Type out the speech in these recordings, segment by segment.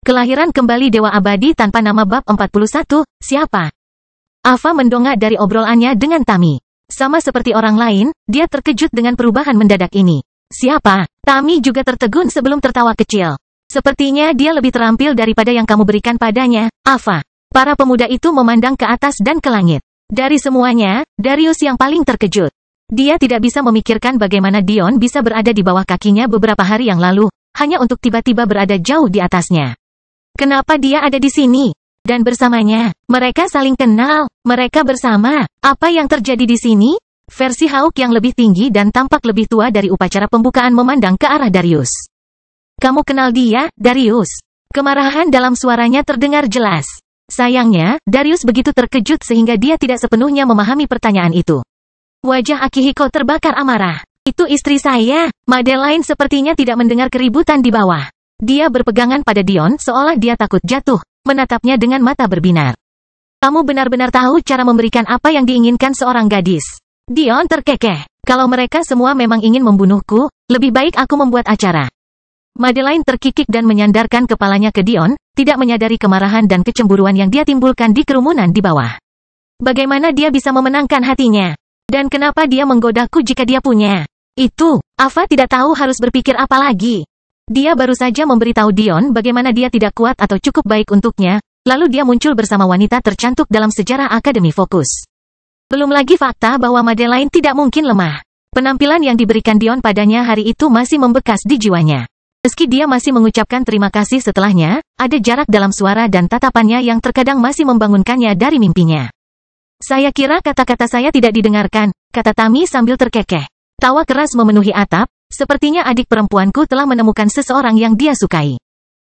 Kelahiran kembali Dewa Abadi tanpa nama bab 41, siapa? Ava mendongak dari obrolannya dengan Tami. Sama seperti orang lain, dia terkejut dengan perubahan mendadak ini. Siapa? Tami juga tertegun sebelum tertawa kecil. Sepertinya dia lebih terampil daripada yang kamu berikan padanya, Ava. Para pemuda itu memandang ke atas dan ke langit. Dari semuanya, Darius yang paling terkejut. Dia tidak bisa memikirkan bagaimana Dion bisa berada di bawah kakinya beberapa hari yang lalu, hanya untuk tiba-tiba berada jauh di atasnya. Kenapa dia ada di sini? Dan bersamanya, mereka saling kenal, mereka bersama. Apa yang terjadi di sini? Versi Hawk yang lebih tinggi dan tampak lebih tua dari upacara pembukaan memandang ke arah Darius. Kamu kenal dia, Darius? Kemarahan dalam suaranya terdengar jelas. Sayangnya, Darius begitu terkejut sehingga dia tidak sepenuhnya memahami pertanyaan itu. Wajah Akihiko terbakar amarah. Itu istri saya. Madeline sepertinya tidak mendengar keributan di bawah. Dia berpegangan pada Dion seolah dia takut jatuh, menatapnya dengan mata berbinar. Kamu benar-benar tahu cara memberikan apa yang diinginkan seorang gadis. Dion terkekeh. Kalau mereka semua memang ingin membunuhku, lebih baik aku membuat acara. Madeline terkikik dan menyandarkan kepalanya ke Dion, tidak menyadari kemarahan dan kecemburuan yang dia timbulkan di kerumunan di bawah. Bagaimana dia bisa memenangkan hatinya? Dan kenapa dia menggodaku jika dia punya? Itu, Ava tidak tahu harus berpikir apa lagi. Dia baru saja memberitahu Dion bagaimana dia tidak kuat atau cukup baik untuknya, lalu dia muncul bersama wanita tercantik dalam sejarah Akademi Fokus. Belum lagi fakta bahwa Madeline tidak mungkin lemah. Penampilan yang diberikan Dion padanya hari itu masih membekas di jiwanya. Meski dia masih mengucapkan terima kasih setelahnya, ada jarak dalam suara dan tatapannya yang terkadang masih membangunkannya dari mimpinya. Saya kira kata-kata saya tidak didengarkan, kata Tami sambil terkekeh. Tawa keras memenuhi atap, sepertinya adik perempuanku telah menemukan seseorang yang dia sukai.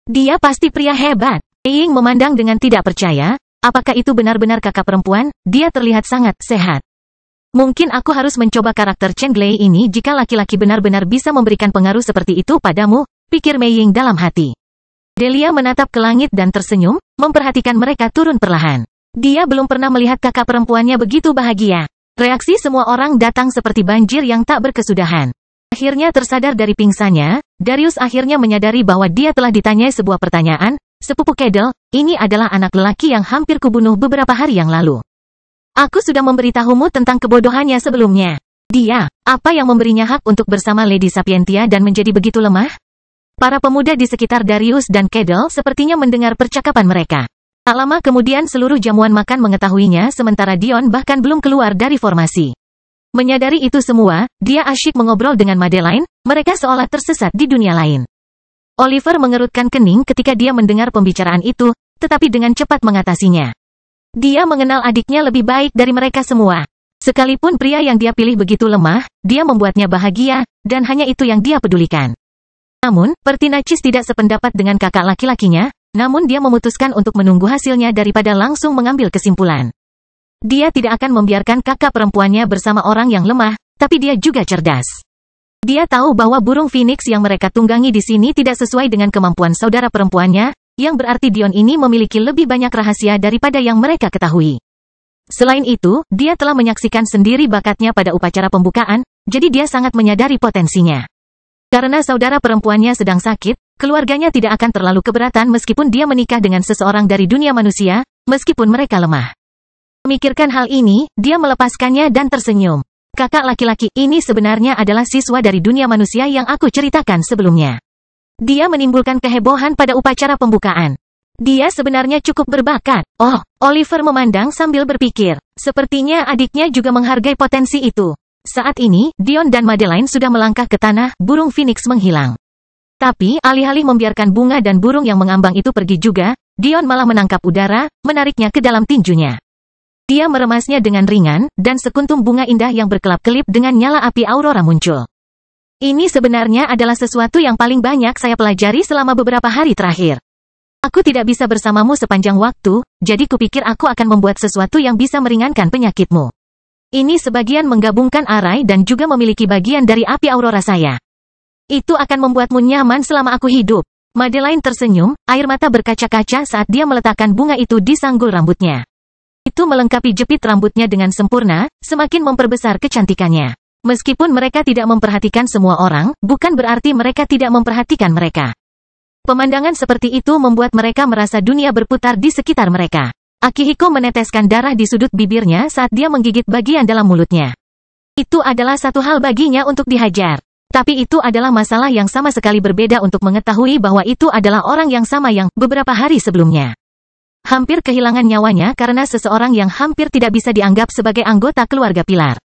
Dia pasti pria hebat. Ying memandang dengan tidak percaya, apakah itu benar-benar kakak perempuan? Dia terlihat sangat sehat. Mungkin aku harus mencoba karakter Chen Glei ini jika laki-laki benar-benar bisa memberikan pengaruh seperti itu padamu, pikir Mei Ying dalam hati. Delia menatap ke langit dan tersenyum, memperhatikan mereka turun perlahan. Dia belum pernah melihat kakak perempuannya begitu bahagia. Reaksi semua orang datang seperti banjir yang tak berkesudahan. Akhirnya tersadar dari pingsannya, Darius akhirnya menyadari bahwa dia telah ditanyai sebuah pertanyaan, sepupu Kedel, ini adalah anak lelaki yang hampir kubunuh beberapa hari yang lalu. Aku sudah memberitahumu tentang kebodohannya sebelumnya. Dia, apa yang memberinya hak untuk bersama Lady Sapientia dan menjadi begitu lemah? Para pemuda di sekitar Darius dan Kedel sepertinya mendengar percakapan mereka. Tak lama kemudian seluruh jamuan makan mengetahuinya sementara Dion bahkan belum keluar dari formasi. Menyadari itu semua, dia asyik mengobrol dengan Madeline, mereka seolah tersesat di dunia lain. Oliver mengerutkan kening ketika dia mendengar pembicaraan itu, tetapi dengan cepat mengatasinya. Dia mengenal adiknya lebih baik dari mereka semua. Sekalipun pria yang dia pilih begitu lemah, dia membuatnya bahagia, dan hanya itu yang dia pedulikan. Namun, Pertinacis tidak sependapat dengan kakak laki-lakinya, namun dia memutuskan untuk menunggu hasilnya daripada langsung mengambil kesimpulan. Dia tidak akan membiarkan kakak perempuannya bersama orang yang lemah, tapi dia juga cerdas. Dia tahu bahwa burung Phoenix yang mereka tunggangi di sini tidak sesuai dengan kemampuan saudara perempuannya, yang berarti Dion ini memiliki lebih banyak rahasia daripada yang mereka ketahui. Selain itu, dia telah menyaksikan sendiri bakatnya pada upacara pembukaan, jadi dia sangat menyadari potensinya. Karena saudara perempuannya sedang sakit, keluarganya tidak akan terlalu keberatan meskipun dia menikah dengan seseorang dari dunia manusia, meskipun mereka lemah. Memikirkan hal ini, dia melepaskannya dan tersenyum. Kakak laki-laki ini sebenarnya adalah siswa dari dunia manusia yang aku ceritakan sebelumnya. Dia menimbulkan kehebohan pada upacara pembukaan. Dia sebenarnya cukup berbakat. Oh, Oliver memandang sambil berpikir. Sepertinya adiknya juga menghargai potensi itu. Saat ini, Dion dan Madeline sudah melangkah ke tanah, burung Phoenix menghilang. Tapi, alih-alih membiarkan bunga dan burung yang mengambang itu pergi juga, Dion malah menangkap udara, menariknya ke dalam tinjunya. Dia meremasnya dengan ringan, dan sekuntum bunga indah yang berkelap-kelip dengan nyala api aurora muncul. Ini sebenarnya adalah sesuatu yang paling banyak saya pelajari selama beberapa hari terakhir. Aku tidak bisa bersamamu sepanjang waktu, jadi kupikir aku akan membuat sesuatu yang bisa meringankan penyakitmu. Ini sebagian menggabungkan arai dan juga memiliki bagian dari api aurora saya. Itu akan membuatmu nyaman selama aku hidup. Madeline tersenyum, air mata berkaca-kaca saat dia meletakkan bunga itu di sanggul rambutnya. Itu melengkapi jepit rambutnya dengan sempurna, semakin memperbesar kecantikannya. Meskipun mereka tidak memperhatikan semua orang, bukan berarti mereka tidak memperhatikan mereka. Pemandangan seperti itu membuat mereka merasa dunia berputar di sekitar mereka. Akihiko meneteskan darah di sudut bibirnya saat dia menggigit bagian dalam mulutnya. Itu adalah satu hal baginya untuk dihajar. Tapi itu adalah masalah yang sama sekali berbeda untuk mengetahui bahwa itu adalah orang yang sama yang beberapa hari sebelumnya hampir kehilangan nyawanya karena seseorang yang hampir tidak bisa dianggap sebagai anggota keluarga Pilar.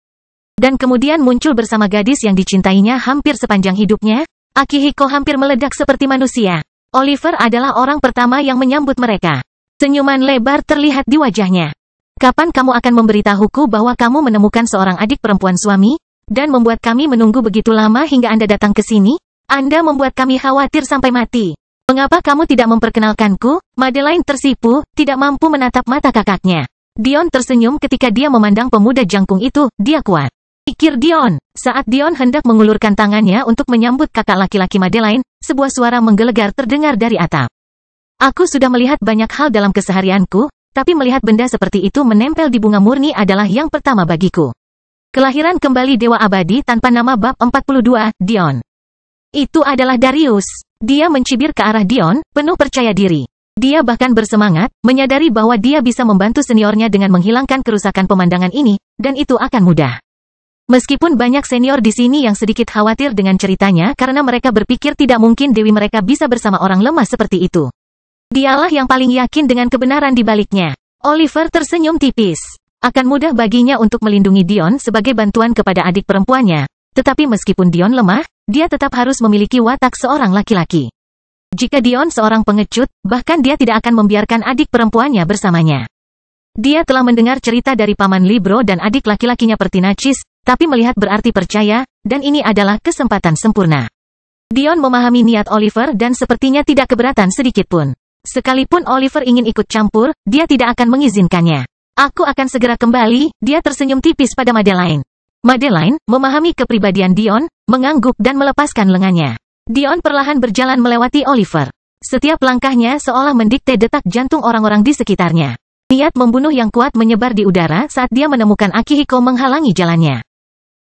Dan kemudian muncul bersama gadis yang dicintainya hampir sepanjang hidupnya. Akihiko hampir meledak seperti manusia. Oliver adalah orang pertama yang menyambut mereka. Senyuman lebar terlihat di wajahnya. Kapan kamu akan memberitahuku bahwa kamu menemukan seorang adik perempuan suami? Dan membuat kami menunggu begitu lama hingga Anda datang ke sini? Anda membuat kami khawatir sampai mati. Mengapa kamu tidak memperkenalkanku? Madeline tersipu, tidak mampu menatap mata kakaknya. Dion tersenyum ketika dia memandang pemuda jangkung itu, dia kuat. Pikir Dion. Saat Dion hendak mengulurkan tangannya untuk menyambut kakak laki-laki Madeline, sebuah suara menggelegar terdengar dari atap. Aku sudah melihat banyak hal dalam keseharianku, tapi melihat benda seperti itu menempel di bunga murni adalah yang pertama bagiku. Kelahiran kembali Dewa Abadi tanpa nama bab 42, Dion. Itu adalah Darius. Dia mencibir ke arah Dion, penuh percaya diri. Dia bahkan bersemangat, menyadari bahwa dia bisa membantu seniornya dengan menghilangkan kerusakan pemandangan ini, dan itu akan mudah. Meskipun banyak senior di sini yang sedikit khawatir dengan ceritanya karena mereka berpikir tidak mungkin dewi mereka bisa bersama orang lemah seperti itu. Dialah yang paling yakin dengan kebenaran di baliknya. Oliver tersenyum tipis. Akan mudah baginya untuk melindungi Dion sebagai bantuan kepada adik perempuannya. Tetapi meskipun Dion lemah, dia tetap harus memiliki watak seorang laki-laki. Jika Dion seorang pengecut, bahkan dia tidak akan membiarkan adik perempuannya bersamanya. Dia telah mendengar cerita dari Paman Libro dan adik laki-lakinya Pertinacis, tapi melihat berarti percaya, dan ini adalah kesempatan sempurna. Dion memahami niat Oliver dan sepertinya tidak keberatan sedikitpun. Sekalipun Oliver ingin ikut campur, dia tidak akan mengizinkannya. Aku akan segera kembali, dia tersenyum tipis pada Madeline. Madeline, memahami kepribadian Dion, mengangguk dan melepaskan lengannya. Dion perlahan berjalan melewati Oliver. Setiap langkahnya seolah mendikte detak jantung orang-orang di sekitarnya. Niat membunuh yang kuat menyebar di udara saat dia menemukan Akihiko menghalangi jalannya.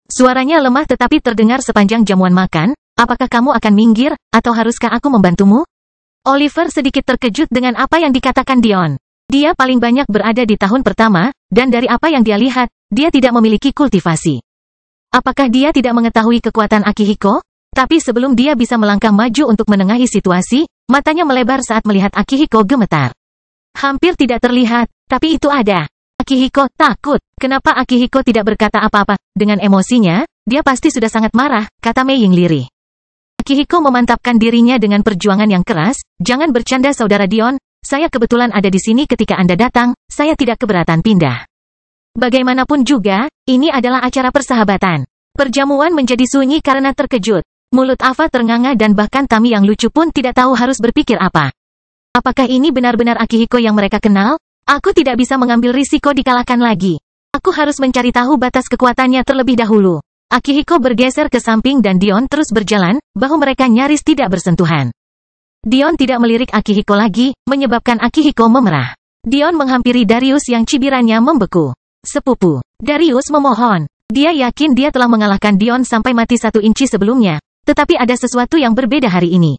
Suaranya lemah tetapi terdengar sepanjang jamuan makan. Apakah kamu akan minggir, atau haruskah aku membantumu? Oliver sedikit terkejut dengan apa yang dikatakan Dion. Dia paling banyak berada di tahun pertama, dan dari apa yang dia lihat, dia tidak memiliki kultivasi. Apakah dia tidak mengetahui kekuatan Akihiko? Tapi sebelum dia bisa melangkah maju untuk menengahi situasi, matanya melebar saat melihat Akihiko gemetar. Hampir tidak terlihat, tapi itu ada. Akihiko takut. Kenapa Akihiko tidak berkata apa-apa? Dengan emosinya, dia pasti sudah sangat marah, kata Mei Ying lirih. Akihiko memantapkan dirinya dengan perjuangan yang keras. Jangan bercanda saudara Dion, saya kebetulan ada di sini ketika Anda datang, saya tidak keberatan pindah. Bagaimanapun juga, ini adalah acara persahabatan. Perjamuan menjadi sunyi karena terkejut. Mulut Ava ternganga dan bahkan Tami yang lucu pun tidak tahu harus berpikir apa. Apakah ini benar-benar Akihiko yang mereka kenal? Aku tidak bisa mengambil risiko dikalahkan lagi. Aku harus mencari tahu batas kekuatannya terlebih dahulu. Akihiko bergeser ke samping dan Dion terus berjalan, bahu mereka nyaris tidak bersentuhan. Dion tidak melirik Akihiko lagi, menyebabkan Akihiko memerah. Dion menghampiri Darius yang cibirannya membeku. Sepupu. Darius memohon. Dia yakin dia telah mengalahkan Dion sampai mati 1 inci sebelumnya. Tetapi ada sesuatu yang berbeda hari ini.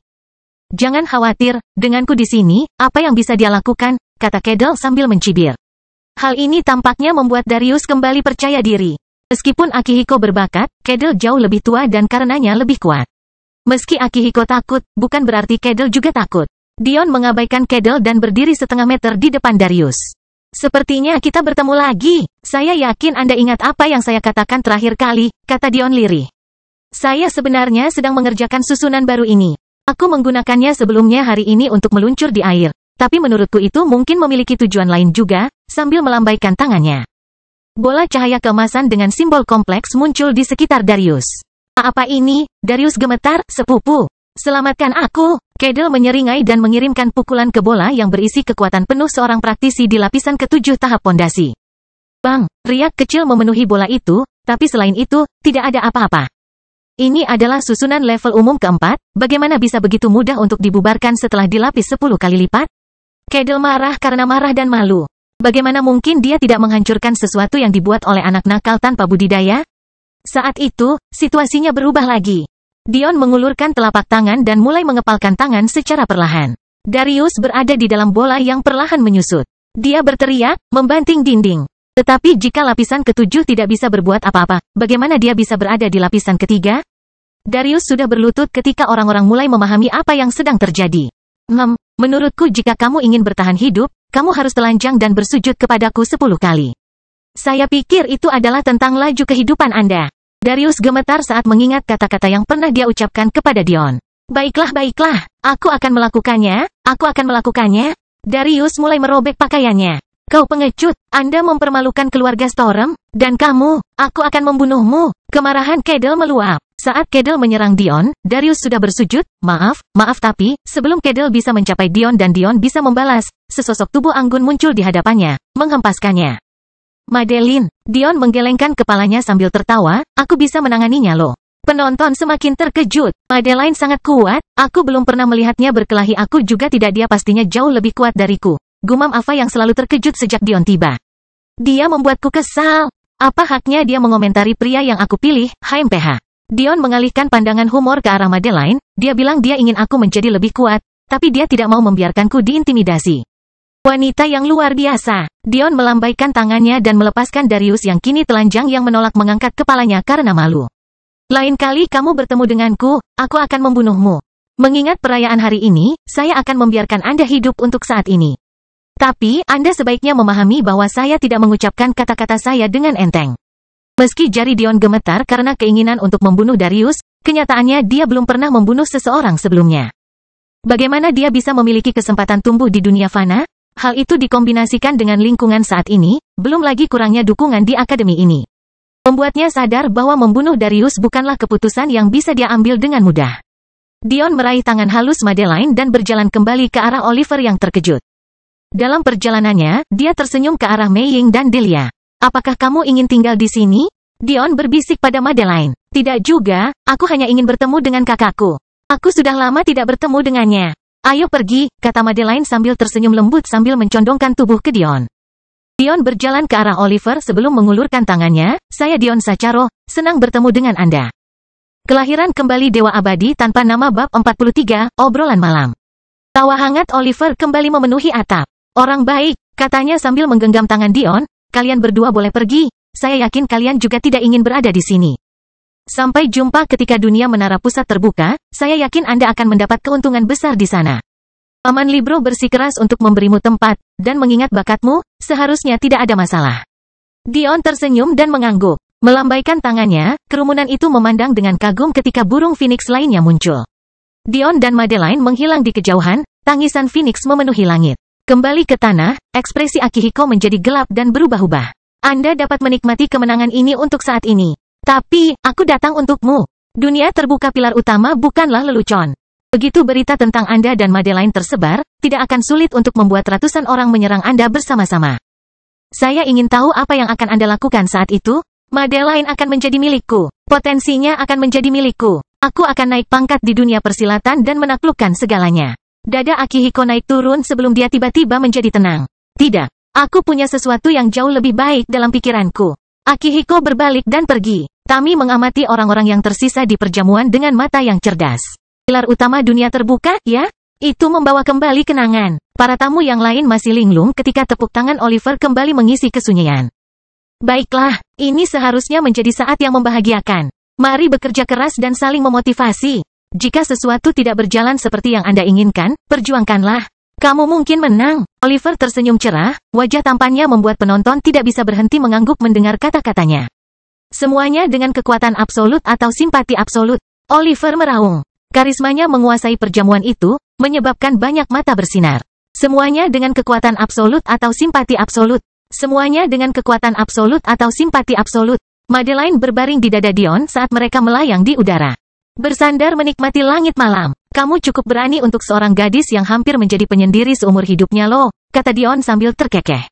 Jangan khawatir, denganku di sini, apa yang bisa dia lakukan, kata Kedel sambil mencibir. Hal ini tampaknya membuat Darius kembali percaya diri. Meskipun Akihiko berbakat, Kedel jauh lebih tua dan karenanya lebih kuat. Meski Akihiko takut, bukan berarti Kedel juga takut. Dion mengabaikan Kedel dan berdiri setengah meter di depan Darius. Sepertinya kita bertemu lagi. Saya yakin Anda ingat apa yang saya katakan terakhir kali, kata Dion lirih. Saya sebenarnya sedang mengerjakan susunan baru ini. Aku menggunakannya sebelumnya hari ini untuk meluncur di air. Tapi menurutku itu mungkin memiliki tujuan lain juga, sambil melambaikan tangannya. Bola cahaya keemasan dengan simbol kompleks muncul di sekitar Darius. Apa ini? Darius gemetar, sepupu. Selamatkan aku. Kedel menyeringai dan mengirimkan pukulan ke bola yang berisi kekuatan penuh seorang praktisi di lapisan ke-7 tahap pondasi. Bang, riak kecil memenuhi bola itu, tapi selain itu, tidak ada apa-apa. Ini adalah susunan level umum keempat, bagaimana bisa begitu mudah untuk dibubarkan setelah dilapis 10 kali lipat? Kedel marah karena marah dan malu. Bagaimana mungkin dia tidak menghancurkan sesuatu yang dibuat oleh anak nakal tanpa budidaya? Saat itu, situasinya berubah lagi. Dion mengulurkan telapak tangan dan mulai mengepalkan tangan secara perlahan. Darius berada di dalam bola yang perlahan menyusut. Dia berteriak, membanting dinding. Tetapi jika lapisan ketujuh tidak bisa berbuat apa-apa, bagaimana dia bisa berada di lapisan ketiga? Darius sudah berlutut ketika orang-orang mulai memahami apa yang sedang terjadi. Menurutku jika kamu ingin bertahan hidup, kamu harus telanjang dan bersujud kepadaku 10 kali. Saya pikir itu adalah tentang laju kehidupan Anda. Darius gemetar saat mengingat kata-kata yang pernah dia ucapkan kepada Dion. Baiklah, aku akan melakukannya. Darius mulai merobek pakaiannya. Kau pengecut, Anda mempermalukan keluarga Storm, dan aku akan membunuhmu. Kemarahan Cadel meluap. Saat Cadel menyerang Dion, Darius sudah bersujud, maaf, tapi, sebelum Cadel bisa mencapai Dion dan Dion bisa membalas, sesosok tubuh anggun muncul di hadapannya, menghempaskannya. Madeline, Dion menggelengkan kepalanya sambil tertawa, aku bisa menanganinya loh. Penonton semakin terkejut. Madeline sangat kuat, aku belum pernah melihatnya berkelahi, aku juga tidak, dia pastinya jauh lebih kuat dariku. Gumam Ava yang selalu terkejut sejak Dion tiba. Dia membuatku kesal. Apa haknya dia mengomentari pria yang aku pilih, HMPH. Dion mengalihkan pandangan humor ke arah Madeline, dia bilang dia ingin aku menjadi lebih kuat, tapi dia tidak mau membiarkanku diintimidasi. Wanita yang luar biasa. Dion melambaikan tangannya dan melepaskan Darius yang kini telanjang yang menolak mengangkat kepalanya karena malu. Lain kali kamu bertemu denganku, aku akan membunuhmu. Mengingat perayaan hari ini, saya akan membiarkan Anda hidup untuk saat ini. Tapi, Anda sebaiknya memahami bahwa saya tidak mengucapkan kata-kata saya dengan enteng. Meski jari Dion gemetar karena keinginan untuk membunuh Darius, kenyataannya dia belum pernah membunuh seseorang sebelumnya. Bagaimana dia bisa memiliki kesempatan tumbuh di dunia fana? Hal itu dikombinasikan dengan lingkungan saat ini, belum lagi kurangnya dukungan di akademi ini. Membuatnya sadar bahwa membunuh Darius bukanlah keputusan yang bisa dia ambil dengan mudah. Dion meraih tangan halus Madeline dan berjalan kembali ke arah Oliver yang terkejut. Dalam perjalanannya, dia tersenyum ke arah Mei Ying dan Delia. Apakah kamu ingin tinggal di sini? Dion berbisik pada Madeline. Tidak juga, aku hanya ingin bertemu dengan kakakku. Aku sudah lama tidak bertemu dengannya. Ayo pergi, kata Madeline sambil tersenyum lembut sambil mencondongkan tubuh ke Dion. Dion berjalan ke arah Oliver sebelum mengulurkan tangannya, saya Dion Sacharo, senang bertemu dengan Anda. Kelahiran kembali Dewa Abadi tanpa nama bab 43, obrolan malam. Tawa hangat Oliver kembali memenuhi atap. Orang baik, katanya sambil menggenggam tangan Dion, kalian berdua boleh pergi, saya yakin kalian juga tidak ingin berada di sini. Sampai jumpa ketika dunia menara pusat terbuka, saya yakin Anda akan mendapat keuntungan besar di sana. Paman Libro bersikeras untuk memberimu tempat, dan mengingat bakatmu, seharusnya tidak ada masalah. Dion tersenyum dan mengangguk. Melambaikan tangannya, kerumunan itu memandang dengan kagum ketika burung Phoenix lainnya muncul. Dion dan Madeline menghilang di kejauhan, tangisan Phoenix memenuhi langit. Kembali ke tanah, ekspresi Akihiko menjadi gelap dan berubah-ubah. Anda dapat menikmati kemenangan ini untuk saat ini. Tapi, aku datang untukmu. Dunia terbuka pilar utama bukanlah lelucon. Begitu berita tentang Anda dan Madeline tersebar, tidak akan sulit untuk membuat ratusan orang menyerang Anda bersama-sama. Saya ingin tahu apa yang akan Anda lakukan saat itu. Madeline akan menjadi milikku. Potensinya akan menjadi milikku. Aku akan naik pangkat di dunia persilatan dan menaklukkan segalanya. Dada Akihiko naik turun sebelum dia tiba-tiba menjadi tenang. Tidak, aku punya sesuatu yang jauh lebih baik dalam pikiranku. Akihiko berbalik dan pergi. Tami mengamati orang-orang yang tersisa di perjamuan dengan mata yang cerdas. Pilar utama dunia terbuka, ya? Itu membawa kembali kenangan. Para tamu yang lain masih linglung ketika tepuk tangan Oliver kembali mengisi kesunyian. Baiklah, ini seharusnya menjadi saat yang membahagiakan. Mari bekerja keras dan saling memotivasi. Jika sesuatu tidak berjalan seperti yang Anda inginkan, perjuangkanlah. Kamu mungkin menang. Oliver tersenyum cerah, wajah tampannya membuat penonton tidak bisa berhenti mengangguk mendengar kata-katanya. Semuanya dengan kekuatan absolut atau simpati absolut. Oliver meraung. Karismanya menguasai perjamuan itu, menyebabkan banyak mata bersinar. Semuanya dengan kekuatan absolut atau simpati absolut. Semuanya dengan kekuatan absolut atau simpati absolut. Madeline berbaring di dada Dion saat mereka melayang di udara. Bersandar menikmati langit malam. Kamu cukup berani untuk seorang gadis yang hampir menjadi penyendiri seumur hidupnya loh, kata Dion sambil terkekeh.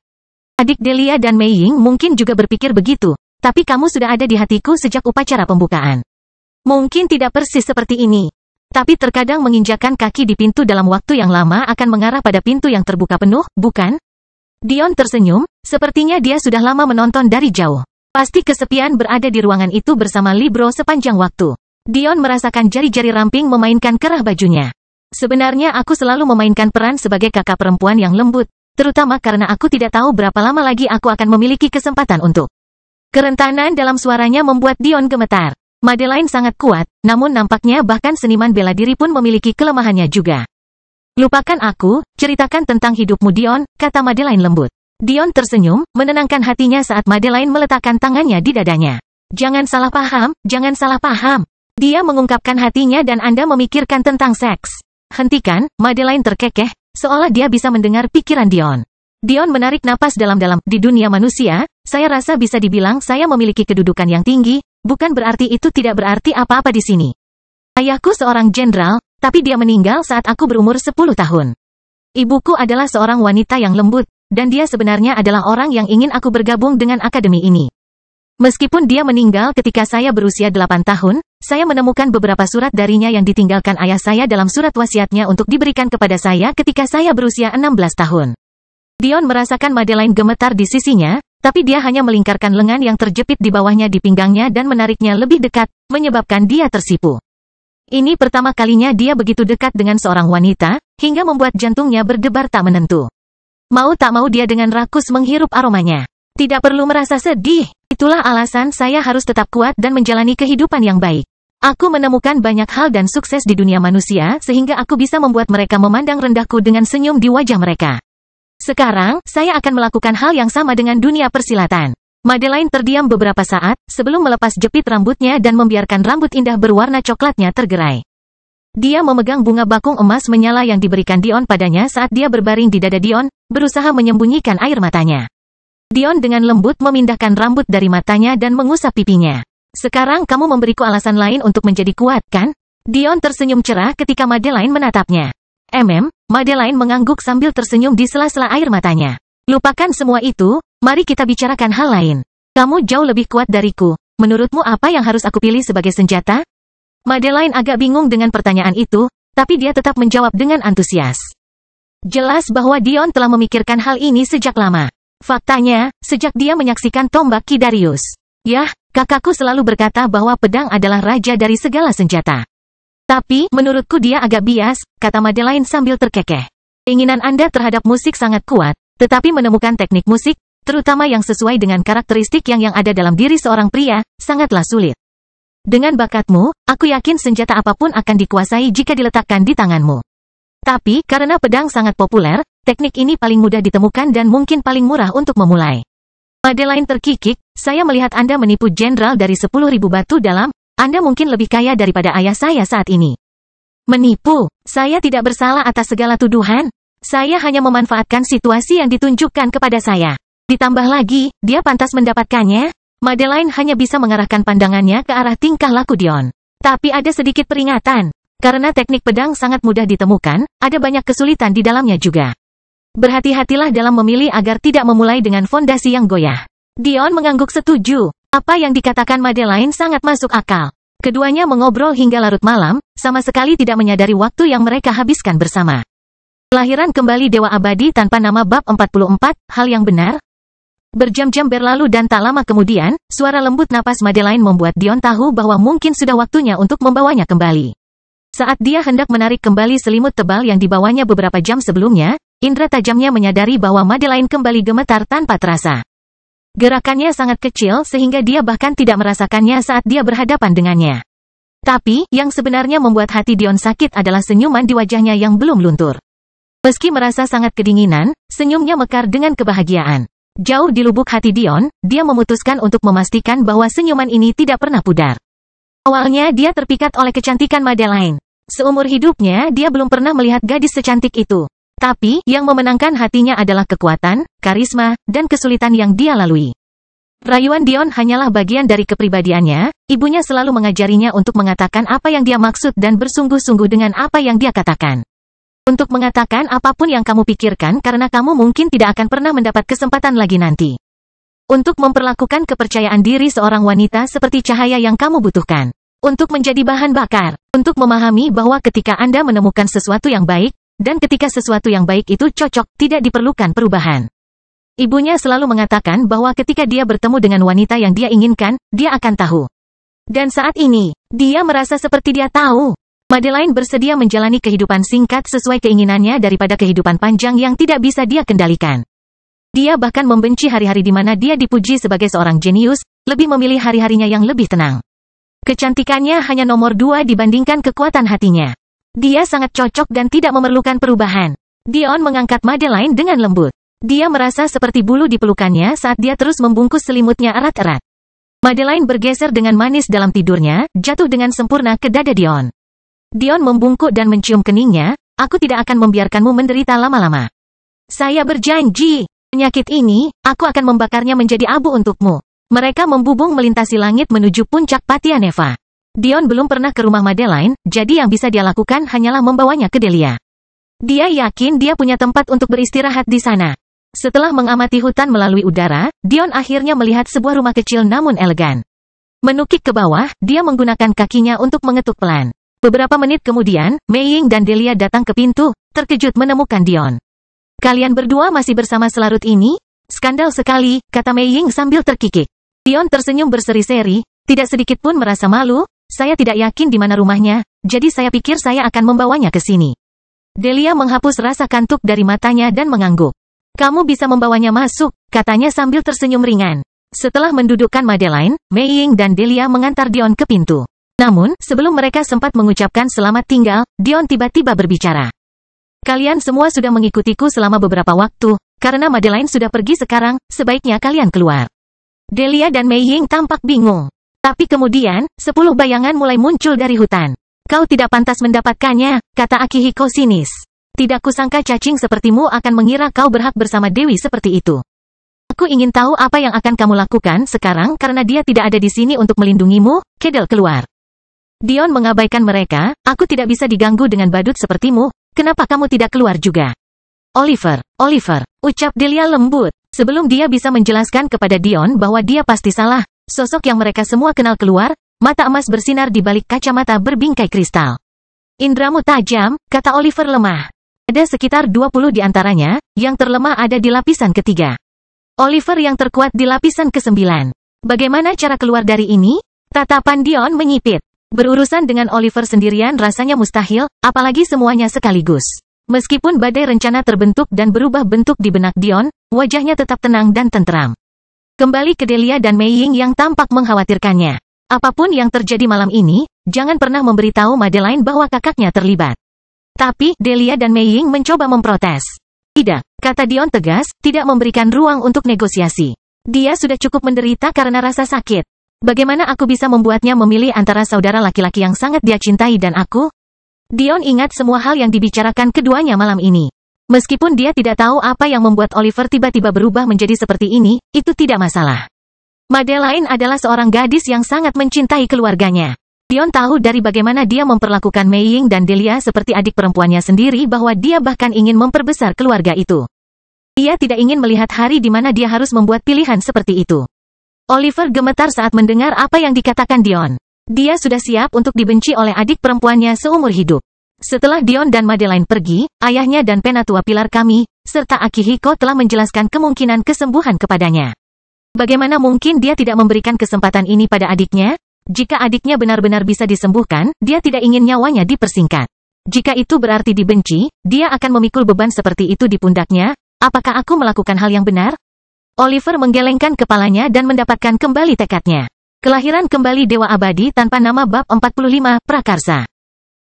Adik Delia dan Mei Ying mungkin juga berpikir begitu. Tapi kamu sudah ada di hatiku sejak upacara pembukaan. Mungkin tidak persis seperti ini. Tapi terkadang menginjakkan kaki di pintu dalam waktu yang lama akan mengarah pada pintu yang terbuka penuh, bukan? Dion tersenyum, sepertinya dia sudah lama menonton dari jauh. Pasti kesepian berada di ruangan itu bersama Libro sepanjang waktu. Dion merasakan jari-jari ramping memainkan kerah bajunya. Sebenarnya aku selalu memainkan peran sebagai kakak perempuan yang lembut, terutama karena aku tidak tahu berapa lama lagi aku akan memiliki kesempatan untuk. Kerentanan dalam suaranya membuat Dion gemetar. Madeline sangat kuat, namun nampaknya bahkan seniman bela diri pun memiliki kelemahannya juga. Lupakan aku, ceritakan tentang hidupmu Dion, kata Madeline lembut. Dion tersenyum, menenangkan hatinya saat Madeline meletakkan tangannya di dadanya. Jangan salah paham, jangan salah paham. Dia mengungkapkan hatinya dan Anda memikirkan tentang seks. Hentikan, Madeline terkekeh, seolah dia bisa mendengar pikiran Dion. Dion menarik napas dalam-dalam. Di dunia manusia, saya rasa bisa dibilang saya memiliki kedudukan yang tinggi, bukan berarti itu tidak berarti apa-apa di sini. Ayahku seorang jenderal, tapi dia meninggal saat aku berumur 10 tahun. Ibuku adalah seorang wanita yang lembut, dan dia sebenarnya adalah orang yang ingin aku bergabung dengan akademi ini. Meskipun dia meninggal ketika saya berusia 8 tahun, saya menemukan beberapa surat darinya yang ditinggalkan ayah saya dalam surat wasiatnya untuk diberikan kepada saya ketika saya berusia 16 tahun. Dion merasakan Madeline gemetar di sisinya, tapi dia hanya melingkarkan lengan yang terjepit di bawahnya di pinggangnya dan menariknya lebih dekat, menyebabkan dia tersipu. Ini pertama kalinya dia begitu dekat dengan seorang wanita, hingga membuat jantungnya berdebar tak menentu. Mau tak mau dia dengan rakus menghirup aromanya. Tidak perlu merasa sedih, itulah alasan saya harus tetap kuat dan menjalani kehidupan yang baik. Aku menemukan banyak hal dan sukses di dunia manusia sehingga aku bisa membuat mereka memandang rendahku dengan senyum di wajah mereka. Sekarang, saya akan melakukan hal yang sama dengan dunia persilatan. Madeline terdiam beberapa saat, sebelum melepas jepit rambutnya dan membiarkan rambut indah berwarna coklatnya tergerai. Dia memegang bunga bakung emas menyala yang diberikan Dion padanya saat dia berbaring di dada Dion, berusaha menyembunyikan air matanya. Dion dengan lembut memindahkan rambut dari matanya dan mengusap pipinya. Sekarang kamu memberiku alasan lain untuk menjadi kuat, kan? Dion tersenyum cerah ketika Madeline menatapnya. Madeline mengangguk sambil tersenyum di sela-sela air matanya. Lupakan semua itu, mari kita bicarakan hal lain. Kamu jauh lebih kuat dariku. Menurutmu apa yang harus aku pilih sebagai senjata? Madeline agak bingung dengan pertanyaan itu, tapi dia tetap menjawab dengan antusias. Jelas bahwa Dion telah memikirkan hal ini sejak lama. Faktanya, sejak dia menyaksikan tombak Ki Darius. Yah, kakakku selalu berkata bahwa pedang adalah raja dari segala senjata. Tapi, menurutku dia agak bias, kata Madeline sambil terkekeh. Keinginan Anda terhadap musik sangat kuat, tetapi menemukan teknik musik, terutama yang sesuai dengan karakteristik yang ada dalam diri seorang pria, sangatlah sulit. Dengan bakatmu, aku yakin senjata apapun akan dikuasai jika diletakkan di tanganmu. Tapi, karena pedang sangat populer, teknik ini paling mudah ditemukan dan mungkin paling murah untuk memulai. Madeline terkikik, saya melihat Anda menipu jenderal dari 10.000 batu dalam, Anda mungkin lebih kaya daripada ayah saya saat ini. Menipu, saya tidak bersalah atas segala tuduhan. Saya hanya memanfaatkan situasi yang ditunjukkan kepada saya. Ditambah lagi, dia pantas mendapatkannya. Madeline hanya bisa mengarahkan pandangannya ke arah tingkah laku Dion. Tapi ada sedikit peringatan. Karena teknik pedang sangat mudah ditemukan, ada banyak kesulitan di dalamnya juga. Berhati-hatilah dalam memilih agar tidak memulai dengan fondasi yang goyah. Dion mengangguk setuju. Apa yang dikatakan Madeline sangat masuk akal. Keduanya mengobrol hingga larut malam, sama sekali tidak menyadari waktu yang mereka habiskan bersama. Kelahiran kembali Dewa Abadi tanpa nama bab 44, hal yang benar. Berjam-jam berlalu dan tak lama kemudian, suara lembut napas Madeline membuat Dion tahu bahwa mungkin sudah waktunya untuk membawanya kembali. Saat dia hendak menarik kembali selimut tebal yang dibawanya beberapa jam sebelumnya, indera tajamnya menyadari bahwa Madeline kembali gemetar tanpa terasa. Gerakannya sangat kecil sehingga dia bahkan tidak merasakannya saat dia berhadapan dengannya. Tapi, yang sebenarnya membuat hati Dion sakit adalah senyuman di wajahnya yang belum luntur. Meski merasa sangat kedinginan, senyumnya mekar dengan kebahagiaan. Jauh di lubuk hati Dion, dia memutuskan untuk memastikan bahwa senyuman ini tidak pernah pudar. Awalnya dia terpikat oleh kecantikan Madeline. Seumur hidupnya dia belum pernah melihat gadis secantik itu. Tapi, yang memenangkan hatinya adalah kekuatan, karisma, dan kesulitan yang dia lalui. Rayuan Dion hanyalah bagian dari kepribadiannya, ibunya selalu mengajarinya untuk mengatakan apa yang dia maksud dan bersungguh-sungguh dengan apa yang dia katakan. Untuk mengatakan apapun yang kamu pikirkan karena kamu mungkin tidak akan pernah mendapat kesempatan lagi nanti. Untuk memperlakukan kepercayaan diri seorang wanita seperti cahaya yang kamu butuhkan. Untuk menjadi bahan bakar. Untuk memahami bahwa ketika Anda menemukan sesuatu yang baik, dan ketika sesuatu yang baik itu cocok, tidak diperlukan perubahan. Ibunya selalu mengatakan bahwa ketika dia bertemu dengan wanita yang dia inginkan, dia akan tahu. Dan saat ini, Dia merasa seperti dia tahu. Madeline bersedia menjalani kehidupan singkat sesuai keinginannya daripada kehidupan panjang yang tidak bisa dia kendalikan. Dia bahkan membenci hari-hari di mana dia dipuji sebagai seorang jenius, lebih memilih hari-harinya yang lebih tenang. Kecantikannya hanya nomor 2 dibandingkan kekuatan hatinya. Dia sangat cocok dan tidak memerlukan perubahan. Dion mengangkat Madeline dengan lembut. Dia merasa seperti bulu di pelukannya saat dia terus membungkus selimutnya erat-erat. Madeline bergeser dengan manis dalam tidurnya, jatuh dengan sempurna ke dada Dion. Dion membungkuk dan mencium keningnya, aku tidak akan membiarkanmu menderita lama-lama. Saya berjanji, penyakit ini, aku akan membakarnya menjadi abu untukmu. Mereka membubung melintasi langit menuju puncak Patianeva. Dion belum pernah ke rumah Madeline, jadi yang bisa dia lakukan hanyalah membawanya ke Delia. Dia yakin dia punya tempat untuk beristirahat di sana. Setelah mengamati hutan melalui udara, Dion akhirnya melihat sebuah rumah kecil namun elegan. Menukik ke bawah, dia menggunakan kakinya untuk mengetuk pelan. Beberapa menit kemudian, Mei Ying dan Delia datang ke pintu, terkejut menemukan Dion. Kalian berdua masih bersama selarut ini? Skandal sekali, kata Mei Ying sambil terkikik. Dion tersenyum berseri-seri, tidak sedikit pun merasa malu, saya tidak yakin di mana rumahnya, jadi saya pikir saya akan membawanya ke sini. Delia menghapus rasa kantuk dari matanya dan mengangguk. Kamu bisa membawanya masuk, katanya sambil tersenyum ringan. Setelah mendudukkan Madeline, Mei Ying dan Delia mengantar Dion ke pintu. Namun, sebelum mereka sempat mengucapkan selamat tinggal, Dion tiba-tiba berbicara. Kalian semua sudah mengikutiku selama beberapa waktu, karena Madeline sudah pergi sekarang, sebaiknya kalian keluar. Delia dan Mei Ying tampak bingung. Tapi kemudian, 10 bayangan mulai muncul dari hutan. Kau tidak pantas mendapatkannya, kata Akihiko sinis. Tidak kusangka cacing sepertimu akan mengira kau berhak bersama Dewi seperti itu. Aku ingin tahu apa yang akan kamu lakukan sekarang karena dia tidak ada di sini untuk melindungimu, kedel keluar. Dion mengabaikan mereka, aku tidak bisa diganggu dengan badut sepertimu, kenapa kamu tidak keluar juga? Oliver, ucap Delia lembut. Sebelum dia bisa menjelaskan kepada Dion bahwa dia pasti salah, sosok yang mereka semua kenal keluar, mata emas bersinar di balik kacamata berbingkai kristal. Indramu tajam, kata Oliver lemah. Ada sekitar 20 di antaranya, yang terlemah ada di lapisan ketiga. Oliver yang terkuat di lapisan ke-9. Bagaimana cara keluar dari ini? Tatapan Dion menyipit. Berurusan dengan Oliver sendirian rasanya mustahil, apalagi semuanya sekaligus. Meskipun badai rencana terbentuk dan berubah bentuk di benak Dion, wajahnya tetap tenang dan tenteram. Kembali ke Delia dan Mei Ying yang tampak mengkhawatirkannya. Apapun yang terjadi malam ini, jangan pernah memberitahu Madeline bahwa kakaknya terlibat. Tapi, Delia dan Mei Ying mencoba memprotes. Tidak, kata Dion tegas, tidak memberikan ruang untuk negosiasi. Dia sudah cukup menderita karena rasa sakit. Bagaimana aku bisa membuatnya memilih antara saudara laki-laki yang sangat dia cintai dan aku? Dion ingat semua hal yang dibicarakan keduanya malam ini. Meskipun dia tidak tahu apa yang membuat Oliver tiba-tiba berubah menjadi seperti ini, itu tidak masalah. Madeline adalah seorang gadis yang sangat mencintai keluarganya. Dion tahu dari bagaimana dia memperlakukan Mei Ying dan Delia seperti adik perempuannya sendiri bahwa dia bahkan ingin memperbesar keluarga itu. Ia tidak ingin melihat hari di mana dia harus membuat pilihan seperti itu. Oliver gemetar saat mendengar apa yang dikatakan Dion. Dia sudah siap untuk dibenci oleh adik perempuannya seumur hidup. Setelah Dion dan Madeline pergi, ayahnya dan penatua pilar kami, serta Akihiko telah menjelaskan kemungkinan kesembuhan kepadanya. Bagaimana mungkin dia tidak memberikan kesempatan ini pada adiknya? Jika adiknya benar-benar bisa disembuhkan, dia tidak ingin nyawanya dipersingkat. Jika itu berarti dibenci, dia akan memikul beban seperti itu di pundaknya. Apakah aku melakukan hal yang benar? Oliver menggelengkan kepalanya dan mendapatkan kembali tekadnya. Kelahiran kembali Dewa Abadi tanpa nama bab 45, Prakarsa.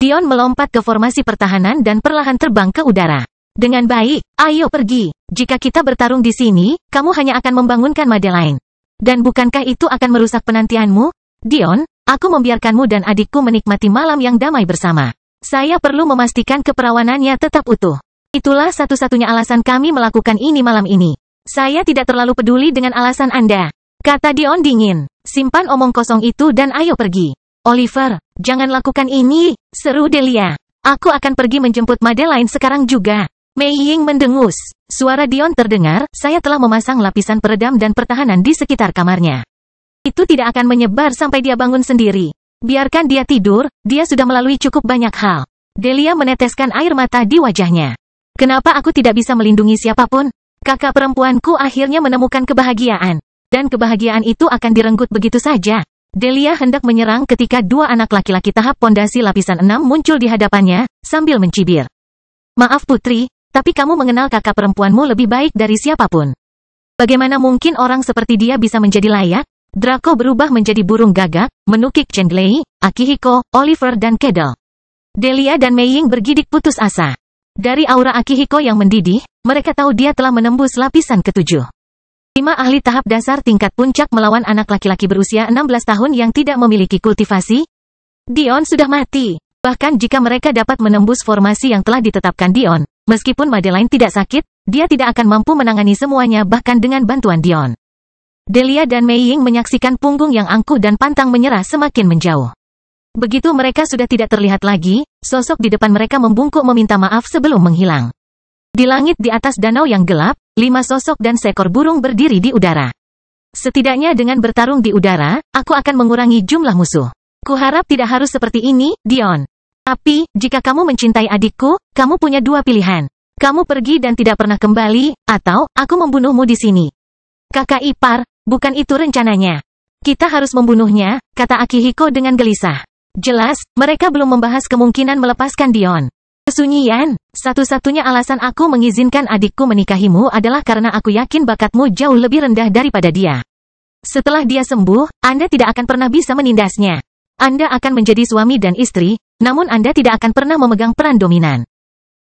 Dion melompat ke formasi pertahanan dan perlahan terbang ke udara. Dengan baik, ayo pergi. Jika kita bertarung di sini, kamu hanya akan membangunkan Madeline. Dan bukankah itu akan merusak penantianmu? Dion, aku membiarkanmu dan adikku menikmati malam yang damai bersama. Saya perlu memastikan keperawanannya tetap utuh. Itulah satu-satunya alasan kami melakukan ini malam ini. Saya tidak terlalu peduli dengan alasan Anda, kata Dion dingin. Simpan omong kosong itu dan ayo pergi. Oliver, jangan lakukan ini, seru Delia. Aku akan pergi menjemput Madeline sekarang juga. Mei Ying mendengus. Suara Dion terdengar, saya telah memasang lapisan peredam dan pertahanan di sekitar kamarnya. Itu tidak akan menyebar sampai dia bangun sendiri. Biarkan dia tidur, dia sudah melalui cukup banyak hal. Delia meneteskan air mata di wajahnya. Kenapa aku tidak bisa melindungi siapapun? Kakak perempuanku akhirnya menemukan kebahagiaan. Dan kebahagiaan itu akan direnggut begitu saja. Delia hendak menyerang ketika dua anak laki-laki tahap pondasi lapisan 6 muncul di hadapannya, sambil mencibir. Maaf putri, tapi kamu mengenal kakak perempuanmu lebih baik dari siapapun. Bagaimana mungkin orang seperti dia bisa menjadi layak? Draco berubah menjadi burung gagak, menukik Chenglei, Akihiko, Oliver dan Kedel. Delia dan Mei Ying bergidik putus asa. Dari aura Akihiko yang mendidih, mereka tahu dia telah menembus lapisan ke-7. 5 ahli tahap dasar tingkat puncak melawan anak laki-laki berusia 16 tahun yang tidak memiliki kultivasi? Dion sudah mati. Bahkan jika mereka dapat menembus formasi yang telah ditetapkan Dion, meskipun Madeline tidak sakit, dia tidak akan mampu menangani semuanya bahkan dengan bantuan Dion. Delia dan Mei Ying menyaksikan punggung yang angkuh dan pantang menyerah semakin menjauh. Begitu mereka sudah tidak terlihat lagi, sosok di depan mereka membungkuk meminta maaf sebelum menghilang. Di langit di atas danau yang gelap, 5 sosok dan seekor burung berdiri di udara. Setidaknya dengan bertarung di udara, aku akan mengurangi jumlah musuh. Kuharap tidak harus seperti ini, Dion. Tapi, jika kamu mencintai adikku, kamu punya 2 pilihan. Kamu pergi dan tidak pernah kembali, atau, aku membunuhmu di sini. Kakak ipar, bukan itu rencananya. Kita harus membunuhnya, kata Akihiko dengan gelisah. Jelas, mereka belum membahas kemungkinan melepaskan Dion. Kesunyian, satu-satunya alasan aku mengizinkan adikku menikahimu adalah karena aku yakin bakatmu jauh lebih rendah daripada dia. Setelah dia sembuh, Anda tidak akan pernah bisa menindasnya. Anda akan menjadi suami dan istri, namun Anda tidak akan pernah memegang peran dominan.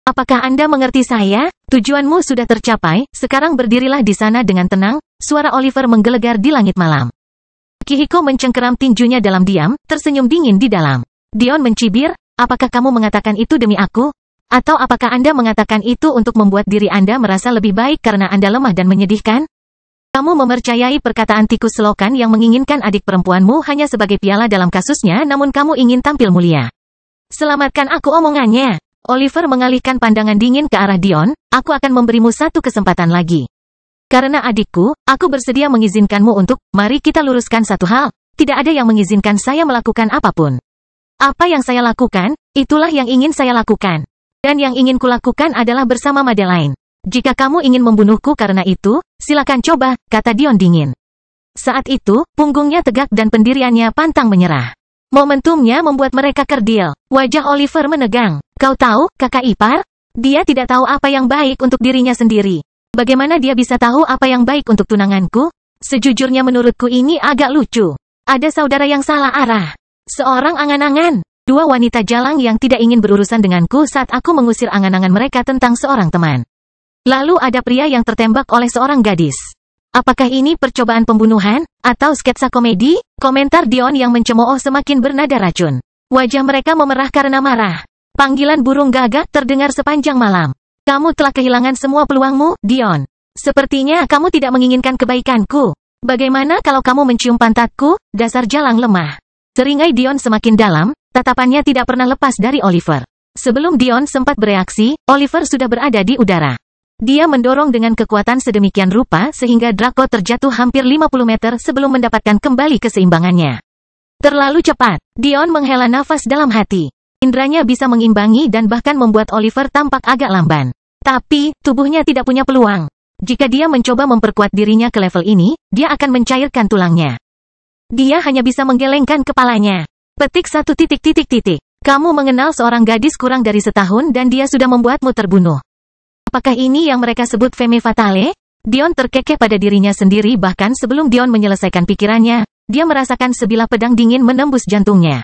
Apakah Anda mengerti saya? Tujuanmu sudah tercapai, sekarang berdirilah di sana dengan tenang, suara Oliver menggelegar di langit malam. Akihiko mencengkeram tinjunya dalam diam, tersenyum dingin di dalam. Dion mencibir, apakah kamu mengatakan itu demi aku? Atau apakah Anda mengatakan itu untuk membuat diri Anda merasa lebih baik karena Anda lemah dan menyedihkan? Kamu mempercayai perkataan tikus selokan yang menginginkan adik perempuanmu hanya sebagai piala dalam kasusnya namun kamu ingin tampil mulia. Selamatkan aku omongannya. Oliver mengalihkan pandangan dingin ke arah Dion, aku akan memberimu satu kesempatan lagi. Karena adikku, aku bersedia mengizinkanmu untuk, mari kita luruskan satu hal, tidak ada yang mengizinkan saya melakukan apapun. Apa yang saya lakukan, itulah yang ingin saya lakukan. Dan yang ingin kulakukan adalah bersama Madeline. Jika kamu ingin membunuhku karena itu, silakan coba, kata Dion dingin. Saat itu, punggungnya tegak dan pendiriannya pantang menyerah. Momentumnya membuat mereka kerdil. Wajah Oliver menegang. Kau tahu, kakak ipar? Dia tidak tahu apa yang baik untuk dirinya sendiri. Bagaimana dia bisa tahu apa yang baik untuk tunanganku? Sejujurnya menurutku ini agak lucu. Ada saudara yang salah arah. Seorang angan-angan. 2 wanita jalang yang tidak ingin berurusan denganku saat aku mengusir angan-angan mereka tentang seorang teman. Lalu ada pria yang tertembak oleh seorang gadis. Apakah ini percobaan pembunuhan? Atau sketsa komedi? Komentar Dion yang mencemooh semakin bernada racun. Wajah mereka memerah karena marah. Panggilan burung gagak terdengar sepanjang malam. Kamu telah kehilangan semua peluangmu, Dion. Sepertinya kamu tidak menginginkan kebaikanku. Bagaimana kalau kamu mencium pantatku, dasar jalang lemah? Seringai Dion semakin dalam, tatapannya tidak pernah lepas dari Oliver. Sebelum Dion sempat bereaksi, Oliver sudah berada di udara. Dia mendorong dengan kekuatan sedemikian rupa sehingga Draco terjatuh hampir 50 meter sebelum mendapatkan kembali keseimbangannya. Terlalu cepat, Dion menghela nafas dalam hati. Indranya bisa mengimbangi dan bahkan membuat Oliver tampak agak lamban. Tapi, tubuhnya tidak punya peluang. Jika dia mencoba memperkuat dirinya ke level ini, dia akan mencairkan tulangnya. Dia hanya bisa menggelengkan kepalanya. Petik 1 titik. Kamu mengenal seorang gadis kurang dari setahun dan dia sudah membuatmu terbunuh. Apakah ini yang mereka sebut femme fatale? Dion terkekeh pada dirinya sendiri bahkan sebelum Dion menyelesaikan pikirannya, dia merasakan sebilah pedang dingin menembus jantungnya.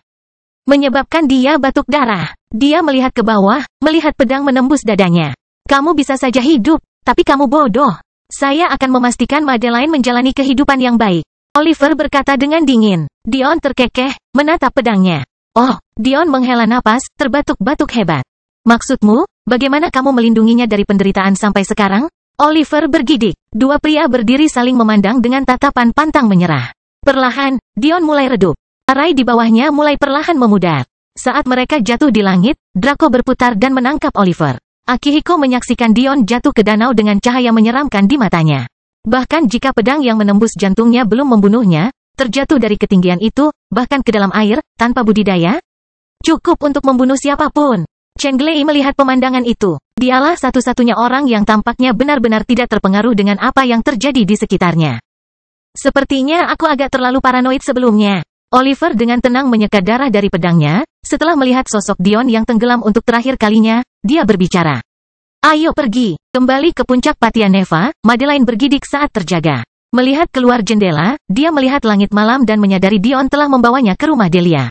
Menyebabkan dia batuk darah. Dia melihat ke bawah, melihat pedang menembus dadanya. Kamu bisa saja hidup, tapi kamu bodoh. Saya akan memastikan Madeline menjalani kehidupan yang baik. Oliver berkata dengan dingin. Dion terkekeh, menatap pedangnya. Oh, Dion menghela napas, terbatuk-batuk hebat. Maksudmu, bagaimana kamu melindunginya dari penderitaan sampai sekarang? Oliver bergidik. 2 pria berdiri saling memandang dengan tatapan pantang menyerah. Perlahan, Dion mulai redup. Arai di bawahnya mulai perlahan memudar. Saat mereka jatuh di langit, Draco berputar dan menangkap Oliver. Akihiko menyaksikan Dion jatuh ke danau dengan cahaya menyeramkan di matanya. Bahkan jika pedang yang menembus jantungnya belum membunuhnya, terjatuh dari ketinggian itu, bahkan ke dalam air, tanpa budidaya, cukup untuk membunuh siapapun. Chenglei melihat pemandangan itu. Dialah satu-satunya orang yang tampaknya benar-benar tidak terpengaruh dengan apa yang terjadi di sekitarnya. Sepertinya aku agak terlalu paranoid sebelumnya. Oliver dengan tenang menyeka darah dari pedangnya, setelah melihat sosok Dion yang tenggelam untuk terakhir kalinya, dia berbicara. Ayo pergi, kembali ke puncak Patia Neva, Madeline bergidik saat terjaga. Melihat keluar jendela, dia melihat langit malam dan menyadari Dion telah membawanya ke rumah Delia.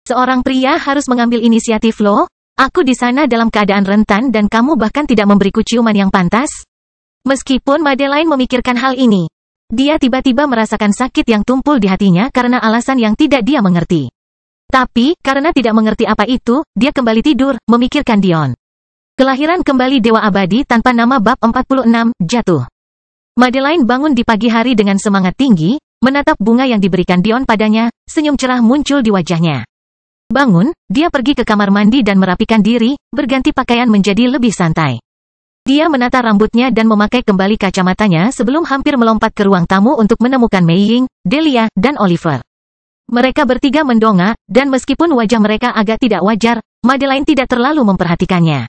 Seorang pria harus mengambil inisiatif loh. Aku di sana dalam keadaan rentan dan kamu bahkan tidak memberiku ciuman yang pantas. Meskipun Madeline memikirkan hal ini, dia tiba-tiba merasakan sakit yang tumpul di hatinya karena alasan yang tidak dia mengerti. Tapi, karena tidak mengerti apa itu, dia kembali tidur, memikirkan Dion. Kelahiran kembali Dewa Abadi tanpa nama bab 46, jatuh. Madeline bangun di pagi hari dengan semangat tinggi, menatap bunga yang diberikan Dion padanya, senyum cerah muncul di wajahnya. Bangun, dia pergi ke kamar mandi dan merapikan diri, berganti pakaian menjadi lebih santai. Dia menata rambutnya dan memakai kembali kacamatanya sebelum hampir melompat ke ruang tamu untuk menemukan Mei Ying, Delia, dan Oliver. Mereka bertiga mendongak, dan meskipun wajah mereka agak tidak wajar, Madeline tidak terlalu memperhatikannya.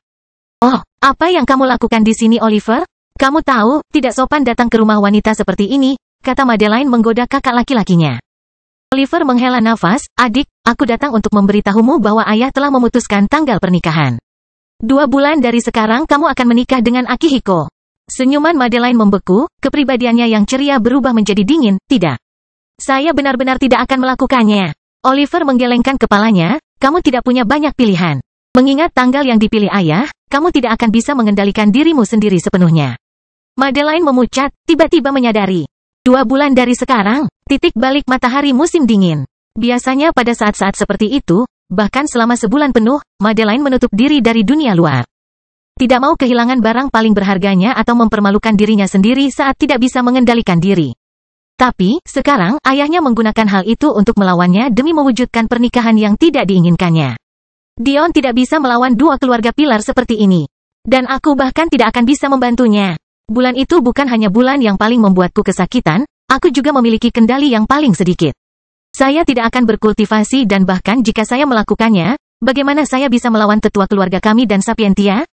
Oh, apa yang kamu lakukan di sini, Oliver? Kamu tahu, tidak sopan datang ke rumah wanita seperti ini, kata Madeline menggoda kakak laki-lakinya. Oliver menghela nafas, adik, aku datang untuk memberitahumu bahwa ayah telah memutuskan tanggal pernikahan. 2 bulan dari sekarang kamu akan menikah dengan Akihiko. Senyuman Madeline membeku, kepribadiannya yang ceria berubah menjadi dingin, tidak. Saya benar-benar tidak akan melakukannya. Oliver menggelengkan kepalanya, kamu tidak punya banyak pilihan. Mengingat tanggal yang dipilih ayah, kamu tidak akan bisa mengendalikan dirimu sendiri sepenuhnya. Madeline memucat, tiba-tiba menyadari. 2 bulan dari sekarang, titik balik matahari musim dingin. Biasanya pada saat-saat seperti itu, bahkan selama sebulan penuh, Madeline menutup diri dari dunia luar. Tidak mau kehilangan barang paling berharganya atau mempermalukan dirinya sendiri saat tidak bisa mengendalikan diri. Tapi, sekarang, ayahnya menggunakan hal itu untuk melawannya demi mewujudkan pernikahan yang tidak diinginkannya. Dion tidak bisa melawan 2 keluarga pilar seperti ini. Dan aku bahkan tidak akan bisa membantunya. Bulan itu bukan hanya bulan yang paling membuatku kesakitan, aku juga memiliki kendali yang paling sedikit. Saya tidak akan berkultivasi dan bahkan jika saya melakukannya, bagaimana saya bisa melawan tetua keluarga kami dan Sapientia?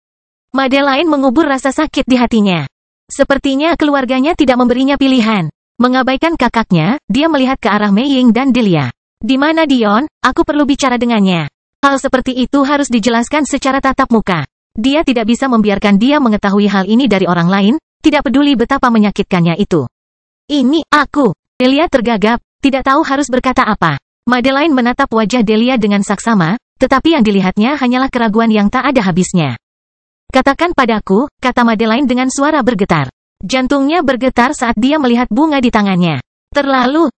Madeline mengubur rasa sakit di hatinya. Sepertinya keluarganya tidak memberinya pilihan. Mengabaikan kakaknya, dia melihat ke arah Mei Ying dan Delia. Di mana Dion? Aku perlu bicara dengannya. Hal seperti itu harus dijelaskan secara tatap muka. Dia tidak bisa membiarkan dia mengetahui hal ini dari orang lain, tidak peduli betapa menyakitkannya itu. Ini aku. Delia tergagap, tidak tahu harus berkata apa. Madeline menatap wajah Delia dengan saksama, tetapi yang dilihatnya hanyalah keraguan yang tak ada habisnya. Katakan padaku, kata Madeline dengan suara bergetar. Jantungnya bergetar saat dia melihat bunga di tangannya. Terlalu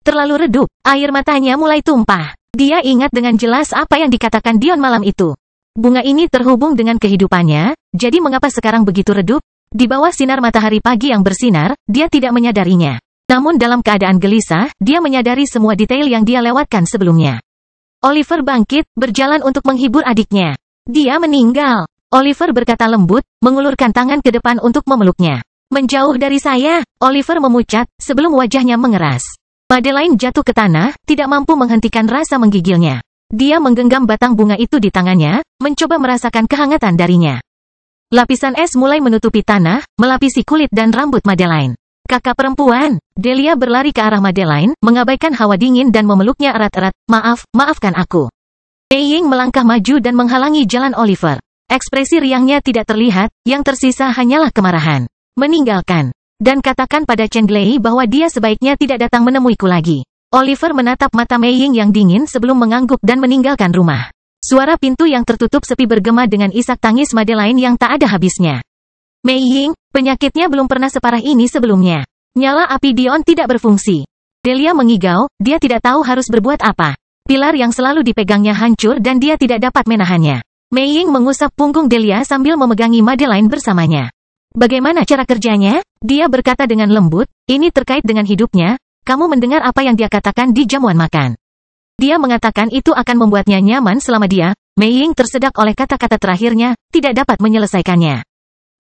redup, air matanya mulai tumpah. Dia ingat dengan jelas apa yang dikatakan Dion malam itu. Bunga ini terhubung dengan kehidupannya, jadi mengapa sekarang begitu redup? Di bawah sinar matahari pagi yang bersinar, dia tidak menyadarinya. Namun dalam keadaan gelisah, dia menyadari semua detail yang dia lewatkan sebelumnya. Oliver bangkit, berjalan untuk menghibur adiknya. Dia meninggal. Oliver berkata lembut, mengulurkan tangan ke depan untuk memeluknya. Menjauh dari saya, Oliver memucat, sebelum wajahnya mengeras. Madeline jatuh ke tanah, tidak mampu menghentikan rasa menggigilnya. Dia menggenggam batang bunga itu di tangannya, mencoba merasakan kehangatan darinya. Lapisan es mulai menutupi tanah, melapisi kulit dan rambut Madeline. Kakak perempuan, Delia berlari ke arah Madeline, mengabaikan hawa dingin dan memeluknya erat-erat. Maafkan aku. Mei Ying melangkah maju dan menghalangi jalan Oliver. Ekspresi riangnya tidak terlihat, yang tersisa hanyalah kemarahan. Meninggalkan. Dan katakan pada Chen Glei bahwa dia sebaiknya tidak datang menemuiku lagi. Oliver menatap mata Mei Ying yang dingin sebelum mengangguk dan meninggalkan rumah. Suara pintu yang tertutup sepi bergema dengan isak tangis Madeline yang tak ada habisnya. Mei Ying, penyakitnya belum pernah separah ini sebelumnya. Nyala api Dion tidak berfungsi. Delia mengigau, dia tidak tahu harus berbuat apa. Pilar yang selalu dipegangnya hancur dan dia tidak dapat menahannya. Mei Ying mengusap punggung Delia sambil memegangi Madeline bersamanya. Bagaimana cara kerjanya? Dia berkata dengan lembut, ini terkait dengan hidupnya. Kamu mendengar apa yang dia katakan di jamuan makan. Dia mengatakan itu akan membuatnya nyaman selama dia, Mei Ying tersedak oleh kata-kata terakhirnya, tidak dapat menyelesaikannya.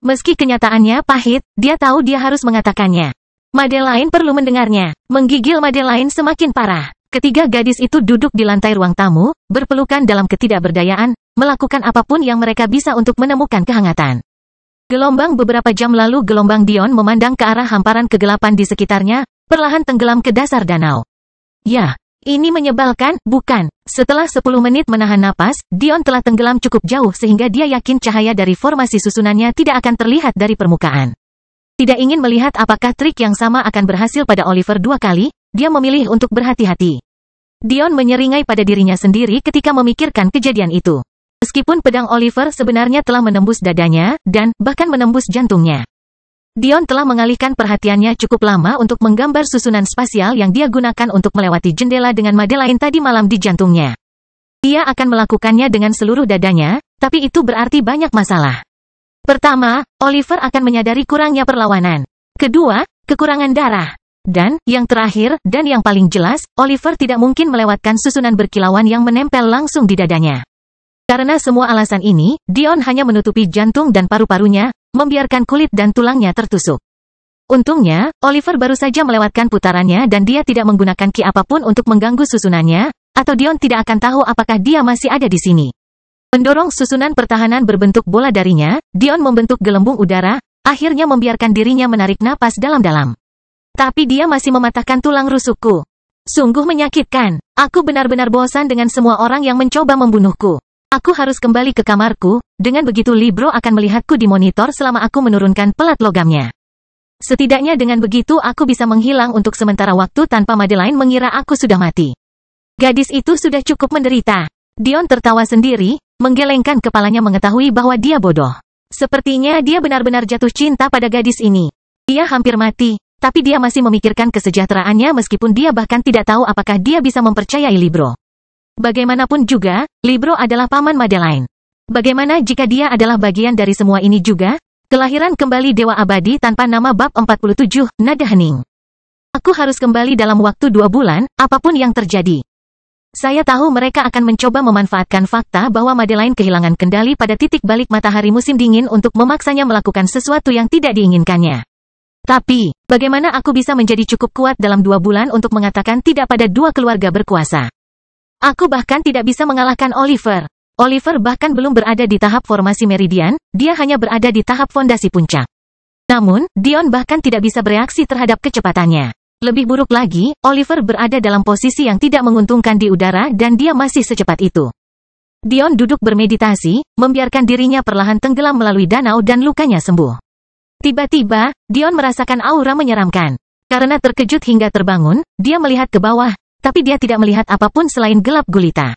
Meski kenyataannya pahit, dia tahu dia harus mengatakannya. Madeline perlu mendengarnya. Menggigil Madeline semakin parah. Ketiga gadis itu duduk di lantai ruang tamu, berpelukan dalam ketidakberdayaan, melakukan apapun yang mereka bisa untuk menemukan kehangatan. Gelombang beberapa jam lalu gelombang Dion memandang ke arah hamparan kegelapan di sekitarnya, perlahan tenggelam ke dasar danau. Ya, Ini menyebalkan, bukan? Setelah 10 menit menahan napas, Dion telah tenggelam cukup jauh sehingga dia yakin cahaya dari formasi susunannya tidak akan terlihat dari permukaan. Tidak ingin melihat apakah trik yang sama akan berhasil pada Oliver 2 kali, dia memilih untuk berhati-hati. Dion menyeringai pada dirinya sendiri ketika memikirkan kejadian itu. Meskipun pedang Oliver sebenarnya telah menembus dadanya, dan bahkan menembus jantungnya. Dion telah mengalihkan perhatiannya cukup lama untuk menggambar susunan spasial yang dia gunakan untuk melewati jendela dengan Madeline tadi malam di jantungnya. Dia akan melakukannya dengan seluruh dadanya, tapi itu berarti banyak masalah. Pertama, Oliver akan menyadari kurangnya perlawanan. Kedua, kekurangan darah. Dan, yang terakhir, dan yang paling jelas, Oliver tidak mungkin melewatkan susunan berkilauan yang menempel langsung di dadanya. Karena semua alasan ini, Dion hanya menutupi jantung dan paru-parunya, membiarkan kulit dan tulangnya tertusuk. Untungnya, Oliver baru saja melewatkan putarannya dan dia tidak menggunakan ki apapun untuk mengganggu susunannya, atau Dion tidak akan tahu apakah dia masih ada di sini. Mendorong susunan pertahanan berbentuk bola darinya, Dion membentuk gelembung udara, akhirnya membiarkan dirinya menarik napas dalam-dalam. Tapi dia masih mematahkan tulang rusukku. Sungguh menyakitkan. Aku benar-benar bosan dengan semua orang yang mencoba membunuhku. Aku harus kembali ke kamarku, dengan begitu Libro akan melihatku di monitor selama aku menurunkan pelat logamnya. Setidaknya dengan begitu aku bisa menghilang untuk sementara waktu tanpa Madeline mengira aku sudah mati. Gadis itu sudah cukup menderita. Dion tertawa sendiri, menggelengkan kepalanya mengetahui bahwa dia bodoh. Sepertinya dia benar-benar jatuh cinta pada gadis ini. Dia hampir mati, tapi dia masih memikirkan kesejahteraannya meskipun dia bahkan tidak tahu apakah dia bisa mempercayai Libro. Bagaimanapun juga, Libro adalah paman Madeline. Bagaimana jika dia adalah bagian dari semua ini juga? Kelahiran kembali Dewa Abadi tanpa nama bab 47, nada hening. Aku harus kembali dalam waktu 2 bulan, apapun yang terjadi. Saya tahu mereka akan mencoba memanfaatkan fakta bahwa Madeline kehilangan kendali pada titik balik matahari musim dingin untuk memaksanya melakukan sesuatu yang tidak diinginkannya. Tapi, bagaimana aku bisa menjadi cukup kuat dalam 2 bulan untuk mengatakan tidak pada 2 keluarga berkuasa? Aku bahkan tidak bisa mengalahkan Oliver. Oliver bahkan belum berada di tahap formasi meridian, dia hanya berada di tahap fondasi puncak. Namun, Dion bahkan tidak bisa bereaksi terhadap kecepatannya. Lebih buruk lagi, Oliver berada dalam posisi yang tidak menguntungkan di udara dan dia masih secepat itu. Dion duduk bermeditasi, membiarkan dirinya perlahan tenggelam melalui danau dan lukanya sembuh. Tiba-tiba, Dion merasakan aura menyeramkan. Karena terkejut hingga terbangun, dia melihat ke bawah, tapi dia tidak melihat apapun selain gelap gulita.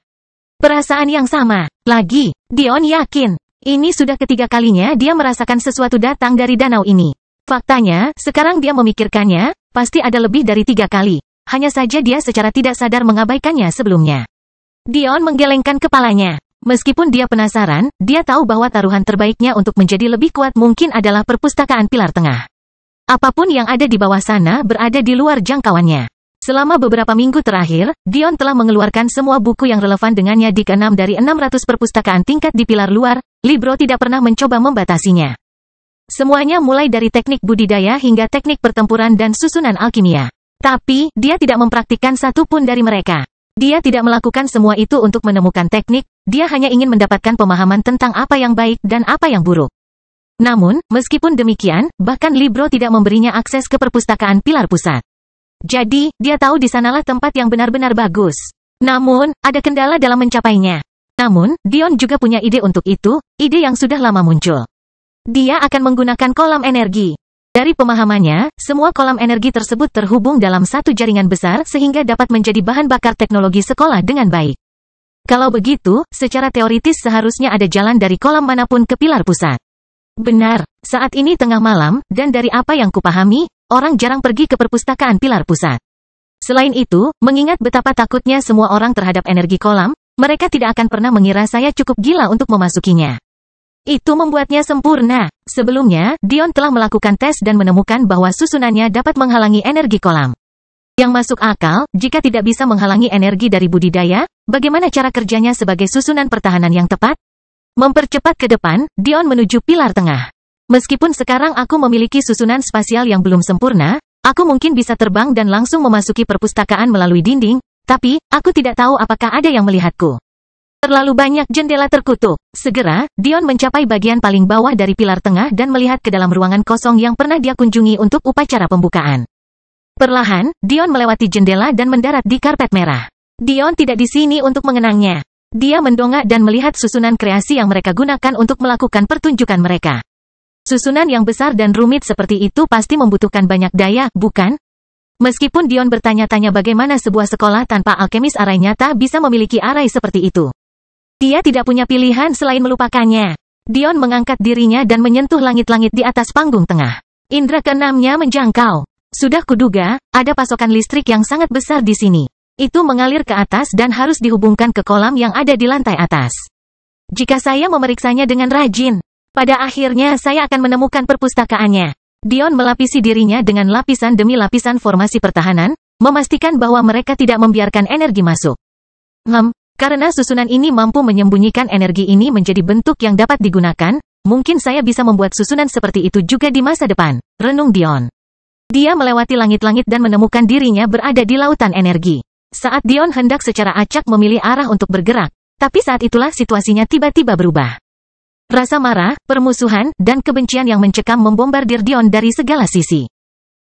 Perasaan yang sama. Lagi, Dion yakin. Ini sudah ketiga kalinya dia merasakan sesuatu datang dari danau ini. Faktanya, sekarang dia memikirkannya, pasti ada lebih dari 3 kali. Hanya saja dia secara tidak sadar mengabaikannya sebelumnya. Dion menggelengkan kepalanya. Meskipun dia penasaran, dia tahu bahwa taruhan terbaiknya untuk menjadi lebih kuat mungkin adalah perpustakaan Pilar Tengah. Apapun yang ada di bawah sana berada di luar jangkauannya. Selama beberapa minggu terakhir, Dion telah mengeluarkan semua buku yang relevan dengannya di ke-6 dari 600 perpustakaan tingkat di pilar luar. Libro tidak pernah mencoba membatasinya. Semuanya mulai dari teknik budidaya hingga teknik pertempuran dan susunan alkimia. Tapi, dia tidak mempraktikkan satu pun dari mereka. Dia tidak melakukan semua itu untuk menemukan teknik, dia hanya ingin mendapatkan pemahaman tentang apa yang baik dan apa yang buruk. Namun, meskipun demikian, bahkan Libro tidak memberinya akses ke perpustakaan pilar pusat. Jadi, dia tahu di sanalah tempat yang benar-benar bagus. Namun, ada kendala dalam mencapainya. Namun, Dion juga punya ide untuk itu, ide yang sudah lama muncul. Dia akan menggunakan kolam energi. Dari pemahamannya, semua kolam energi tersebut terhubung dalam satu jaringan besar sehingga dapat menjadi bahan bakar teknologi sekolah dengan baik. Kalau begitu, secara teoritis seharusnya ada jalan dari kolam manapun ke pilar pusat. Benar, saat ini tengah malam, dan dari apa yang kupahami, orang jarang pergi ke perpustakaan pilar pusat. Selain itu, mengingat betapa takutnya semua orang terhadap energi kolam, mereka tidak akan pernah mengira saya cukup gila untuk memasukinya. Itu membuatnya sempurna. Sebelumnya, Dion telah melakukan tes dan menemukan bahwa susunannya dapat menghalangi energi kolam. Yang masuk akal, jika tidak bisa menghalangi energi dari budidaya, bagaimana cara kerjanya sebagai susunan pertahanan yang tepat? Mempercepat ke depan, Dion menuju pilar tengah. Meskipun sekarang aku memiliki susunan spasial yang belum sempurna, aku mungkin bisa terbang dan langsung memasuki perpustakaan melalui dinding, tapi, aku tidak tahu apakah ada yang melihatku. Terlalu banyak jendela terkutuk. Segera, Dion mencapai bagian paling bawah dari pilar tengah dan melihat ke dalam ruangan kosong yang pernah dia kunjungi untuk upacara pembukaan. Perlahan, Dion melewati jendela dan mendarat di karpet merah. Dion tidak di sini untuk mengenangnya. Dia mendongak dan melihat susunan kreasi yang mereka gunakan untuk melakukan pertunjukan mereka. Susunan yang besar dan rumit seperti itu pasti membutuhkan banyak daya, bukan? Meskipun Dion bertanya-tanya bagaimana sebuah sekolah tanpa alkemis arai nyata bisa memiliki arai seperti itu. Dia tidak punya pilihan selain melupakannya. Dion mengangkat dirinya dan menyentuh langit-langit di atas panggung tengah. Indra keenamnya menjangkau. Sudah kuduga, ada pasokan listrik yang sangat besar di sini. Itu mengalir ke atas dan harus dihubungkan ke kolam yang ada di lantai atas. Jika saya memeriksanya dengan rajin, pada akhirnya saya akan menemukan perpustakaannya. Dion melapisi dirinya dengan lapisan demi lapisan formasi pertahanan, memastikan bahwa mereka tidak membiarkan energi masuk. Karena susunan ini mampu menyembunyikan energi ini menjadi bentuk yang dapat digunakan, mungkin saya bisa membuat susunan seperti itu juga di masa depan, renung Dion. Dia melewati langit-langit dan menemukan dirinya berada di lautan energi. Saat Dion hendak secara acak memilih arah untuk bergerak, tapi saat itulah situasinya tiba-tiba berubah. Rasa marah, permusuhan, dan kebencian yang mencekam membombardir Dion dari segala sisi.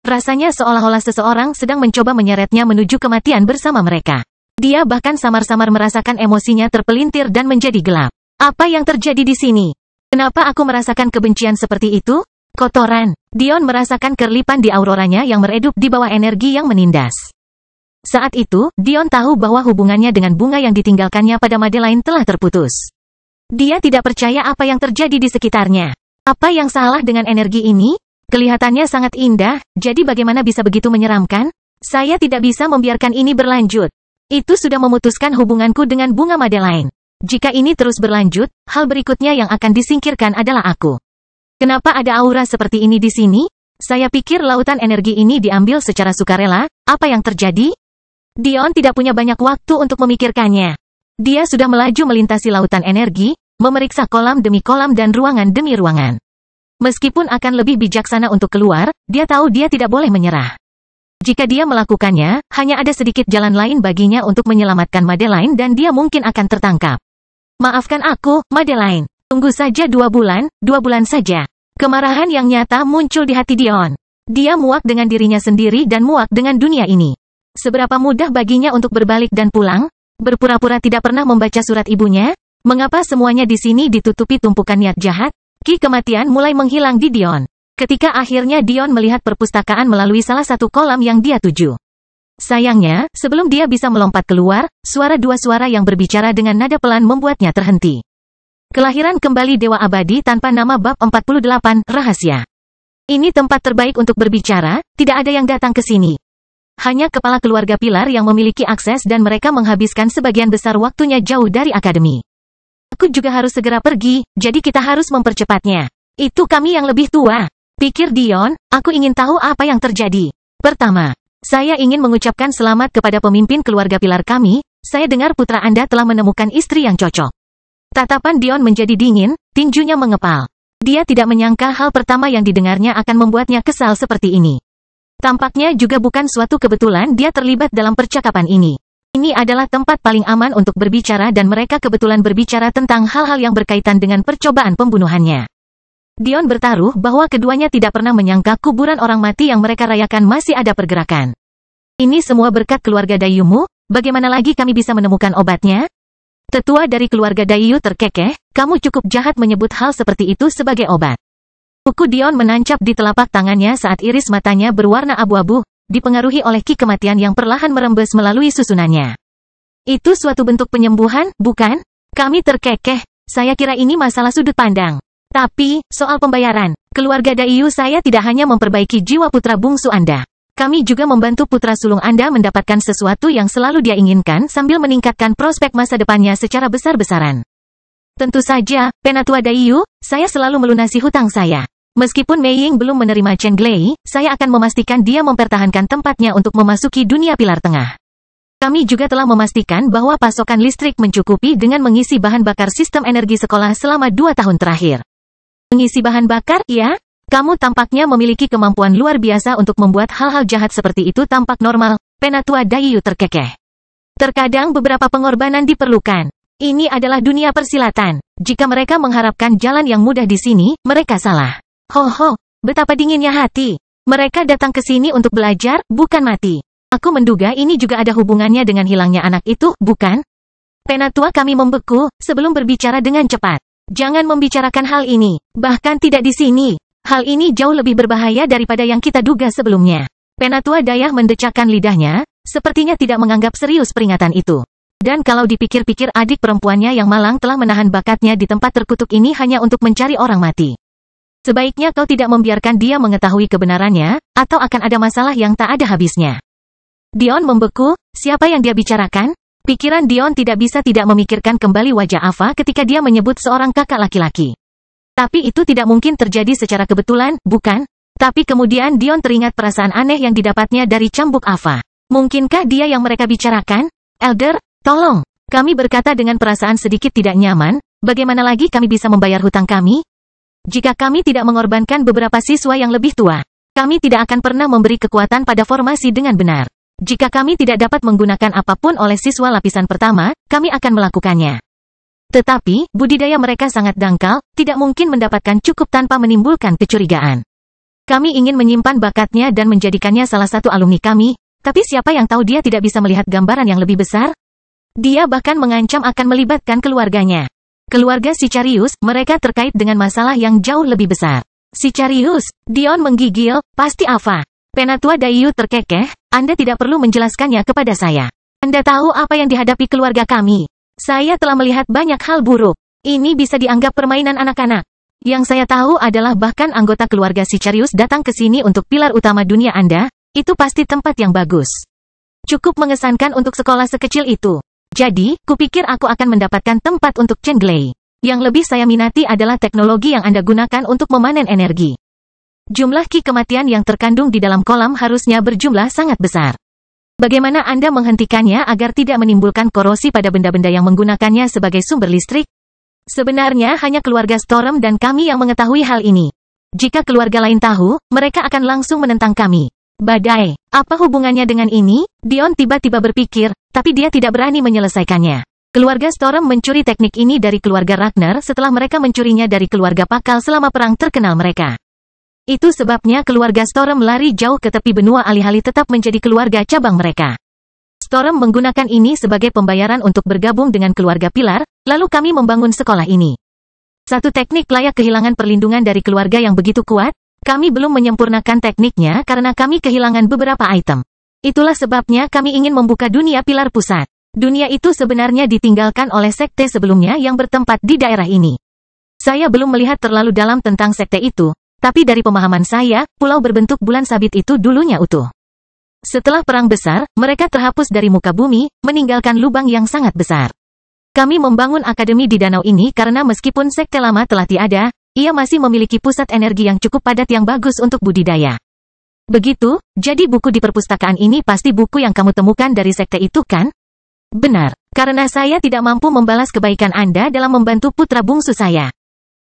Rasanya seolah-olah seseorang sedang mencoba menyeretnya menuju kematian bersama mereka. Dia bahkan samar-samar merasakan emosinya terpelintir dan menjadi gelap. Apa yang terjadi di sini? Kenapa aku merasakan kebencian seperti itu? Kotoran. Dion merasakan kerlipan di auroranya yang meredup di bawah energi yang menindas. Saat itu, Dion tahu bahwa hubungannya dengan bunga yang ditinggalkannya pada Madeline telah terputus. Dia tidak percaya apa yang terjadi di sekitarnya. Apa yang salah dengan energi ini? Kelihatannya sangat indah, jadi bagaimana bisa begitu menyeramkan? Saya tidak bisa membiarkan ini berlanjut. Itu sudah memutuskan hubunganku dengan bunga Madeline. Jika ini terus berlanjut, hal berikutnya yang akan disingkirkan adalah aku. Kenapa ada aura seperti ini di sini? Saya pikir lautan energi ini diambil secara sukarela. Apa yang terjadi? Dion tidak punya banyak waktu untuk memikirkannya. Dia sudah melaju melintasi lautan energi, memeriksa kolam demi kolam dan ruangan demi ruangan. Meskipun akan lebih bijaksana untuk keluar, dia tahu dia tidak boleh menyerah. Jika dia melakukannya, hanya ada sedikit jalan lain baginya untuk menyelamatkan Madeline dan dia mungkin akan tertangkap. Maafkan aku, Madeline. Tunggu saja 2 bulan saja. Kemarahan yang nyata muncul di hati Dion. Dia muak dengan dirinya sendiri dan muak dengan dunia ini. Seberapa mudah baginya untuk berbalik dan pulang? Berpura-pura tidak pernah membaca surat ibunya? Mengapa semuanya di sini ditutupi tumpukan niat jahat? Ki kematian mulai menghilang di Dion. Ketika akhirnya Dion melihat perpustakaan melalui salah satu kolam yang dia tuju. Sayangnya, sebelum dia bisa melompat keluar, dua suara yang berbicara dengan nada pelan membuatnya terhenti. Kelahiran kembali Dewa Abadi tanpa nama bab 48, Rahasia. Ini tempat terbaik untuk berbicara, tidak ada yang datang ke sini. Hanya kepala keluarga Pilar yang memiliki akses dan mereka menghabiskan sebagian besar waktunya jauh dari akademi. Aku juga harus segera pergi, jadi kita harus mempercepatnya. Itu kami yang lebih tua. Pikir Dion, aku ingin tahu apa yang terjadi. Pertama, saya ingin mengucapkan selamat kepada pemimpin keluarga Pilar kami, saya dengar putra Anda telah menemukan istri yang cocok. Tatapan Dion menjadi dingin, tinjunya mengepal. Dia tidak menyangka hal pertama yang didengarnya akan membuatnya kesal seperti ini. Tampaknya juga bukan suatu kebetulan dia terlibat dalam percakapan ini. Ini adalah tempat paling aman untuk berbicara dan mereka kebetulan berbicara tentang hal-hal yang berkaitan dengan percobaan pembunuhannya. Dion bertaruh bahwa keduanya tidak pernah menyangka kuburan orang mati yang mereka rayakan masih ada pergerakan. Ini semua berkat keluarga Dayumu, bagaimana lagi kami bisa menemukan obatnya? Tetua dari keluarga Dayu terkekeh, kamu cukup jahat menyebut hal seperti itu sebagai obat. Kuku Dion menancap di telapak tangannya saat iris matanya berwarna abu-abu, dipengaruhi oleh ki kematian yang perlahan merembes melalui susunannya. Itu suatu bentuk penyembuhan, bukan? Kami terkekeh, saya kira ini masalah sudut pandang. Tapi, soal pembayaran, keluarga Dayu saya tidak hanya memperbaiki jiwa putra bungsu Anda. Kami juga membantu putra sulung Anda mendapatkan sesuatu yang selalu dia inginkan sambil meningkatkan prospek masa depannya secara besar-besaran. Tentu saja, Penatua Dayu, saya selalu melunasi hutang saya. Meskipun Mei Ying belum menerima Chen Glei, saya akan memastikan dia mempertahankan tempatnya untuk memasuki dunia Pilar Tengah. Kami juga telah memastikan bahwa pasokan listrik mencukupi dengan mengisi bahan bakar sistem energi sekolah selama 2 tahun terakhir. Mengisi bahan bakar, ya? Kamu tampaknya memiliki kemampuan luar biasa untuk membuat hal-hal jahat seperti itu tampak normal, Penatua Dayu terkekeh. Terkadang beberapa pengorbanan diperlukan. Ini adalah dunia persilatan. Jika mereka mengharapkan jalan yang mudah di sini, mereka salah. Ho, betapa dinginnya hati. Mereka datang ke sini untuk belajar, bukan mati. Aku menduga ini juga ada hubungannya dengan hilangnya anak itu, bukan? Penatua kami membeku, sebelum berbicara dengan cepat. Jangan membicarakan hal ini, bahkan tidak di sini. Hal ini jauh lebih berbahaya daripada yang kita duga sebelumnya. Penatua Dayah mendecakkan lidahnya, sepertinya tidak menganggap serius peringatan itu. Dan kalau dipikir-pikir adik perempuannya yang malang telah menahan bakatnya di tempat terkutuk ini hanya untuk mencari orang mati. Sebaiknya kau tidak membiarkan dia mengetahui kebenarannya, atau akan ada masalah yang tak ada habisnya. Dion membeku, siapa yang dia bicarakan? Pikiran Dion tidak bisa tidak memikirkan kembali wajah Ava ketika dia menyebut seorang kakak laki-laki. Tapi itu tidak mungkin terjadi secara kebetulan, bukan? Tapi kemudian Dion teringat perasaan aneh yang didapatnya dari cambuk Ava. Mungkinkah dia yang mereka bicarakan? Elder, tolong. Kami berkata dengan perasaan sedikit tidak nyaman, bagaimana lagi kami bisa membayar hutang kami? Jika kami tidak mengorbankan beberapa siswa yang lebih tua, kami tidak akan pernah memberi kekuatan pada formasi dengan benar. Jika kami tidak dapat menggunakan apapun oleh siswa lapisan pertama, kami akan melakukannya. Tetapi, budidaya mereka sangat dangkal, tidak mungkin mendapatkan cukup tanpa menimbulkan kecurigaan. Kami ingin menyimpan bakatnya dan menjadikannya salah satu alumni kami, tapi siapa yang tahu dia tidak bisa melihat gambaran yang lebih besar? Dia bahkan mengancam akan melibatkan keluarganya. Keluarga Sicarius, mereka terkait dengan masalah yang jauh lebih besar. Sicarius, Dion menggigil, pasti Ava. Penatua Dayu terkekeh, Anda tidak perlu menjelaskannya kepada saya. Anda tahu apa yang dihadapi keluarga kami. Saya telah melihat banyak hal buruk. Ini bisa dianggap permainan anak-anak. Yang saya tahu adalah bahkan anggota keluarga Sicarius datang ke sini untuk pilar utama dunia Anda, itu pasti tempat yang bagus. Cukup mengesankan untuk sekolah sekecil itu. Jadi, kupikir aku akan mendapatkan tempat untuk Chenglei. Yang lebih saya minati adalah teknologi yang Anda gunakan untuk memanen energi. Jumlah ki kematian yang terkandung di dalam kolam harusnya berjumlah sangat besar. Bagaimana Anda menghentikannya agar tidak menimbulkan korosi pada benda-benda yang menggunakannya sebagai sumber listrik? Sebenarnya hanya keluarga Storm dan kami yang mengetahui hal ini. Jika keluarga lain tahu, mereka akan langsung menentang kami. Badai, apa hubungannya dengan ini? Dion tiba-tiba berpikir, tapi dia tidak berani menyelesaikannya. Keluarga Storm mencuri teknik ini dari keluarga Ragnar setelah mereka mencurinya dari keluarga Pakal selama perang terkenal mereka. Itu sebabnya keluarga Storm lari jauh ke tepi benua alih-alih tetap menjadi keluarga cabang mereka. Storm menggunakan ini sebagai pembayaran untuk bergabung dengan keluarga Pilar, lalu kami membangun sekolah ini. Satu teknik layak kehilangan perlindungan dari keluarga yang begitu kuat, kami belum menyempurnakan tekniknya karena kami kehilangan beberapa item. Itulah sebabnya kami ingin membuka dunia Pilar Pusat. Dunia itu sebenarnya ditinggalkan oleh sekte sebelumnya yang bertempat di daerah ini. Saya belum melihat terlalu dalam tentang sekte itu. Tapi dari pemahaman saya, pulau berbentuk bulan sabit itu dulunya utuh. Setelah perang besar, mereka terhapus dari muka bumi, meninggalkan lubang yang sangat besar. Kami membangun akademi di danau ini karena meskipun sekte lama telah tiada, ia masih memiliki pusat energi yang cukup padat yang bagus untuk budidaya. Begitu, jadi buku di perpustakaan ini pasti buku yang kamu temukan dari sekte itu kan? Benar, karena saya tidak mampu membalas kebaikan Anda dalam membantu putra bungsu saya.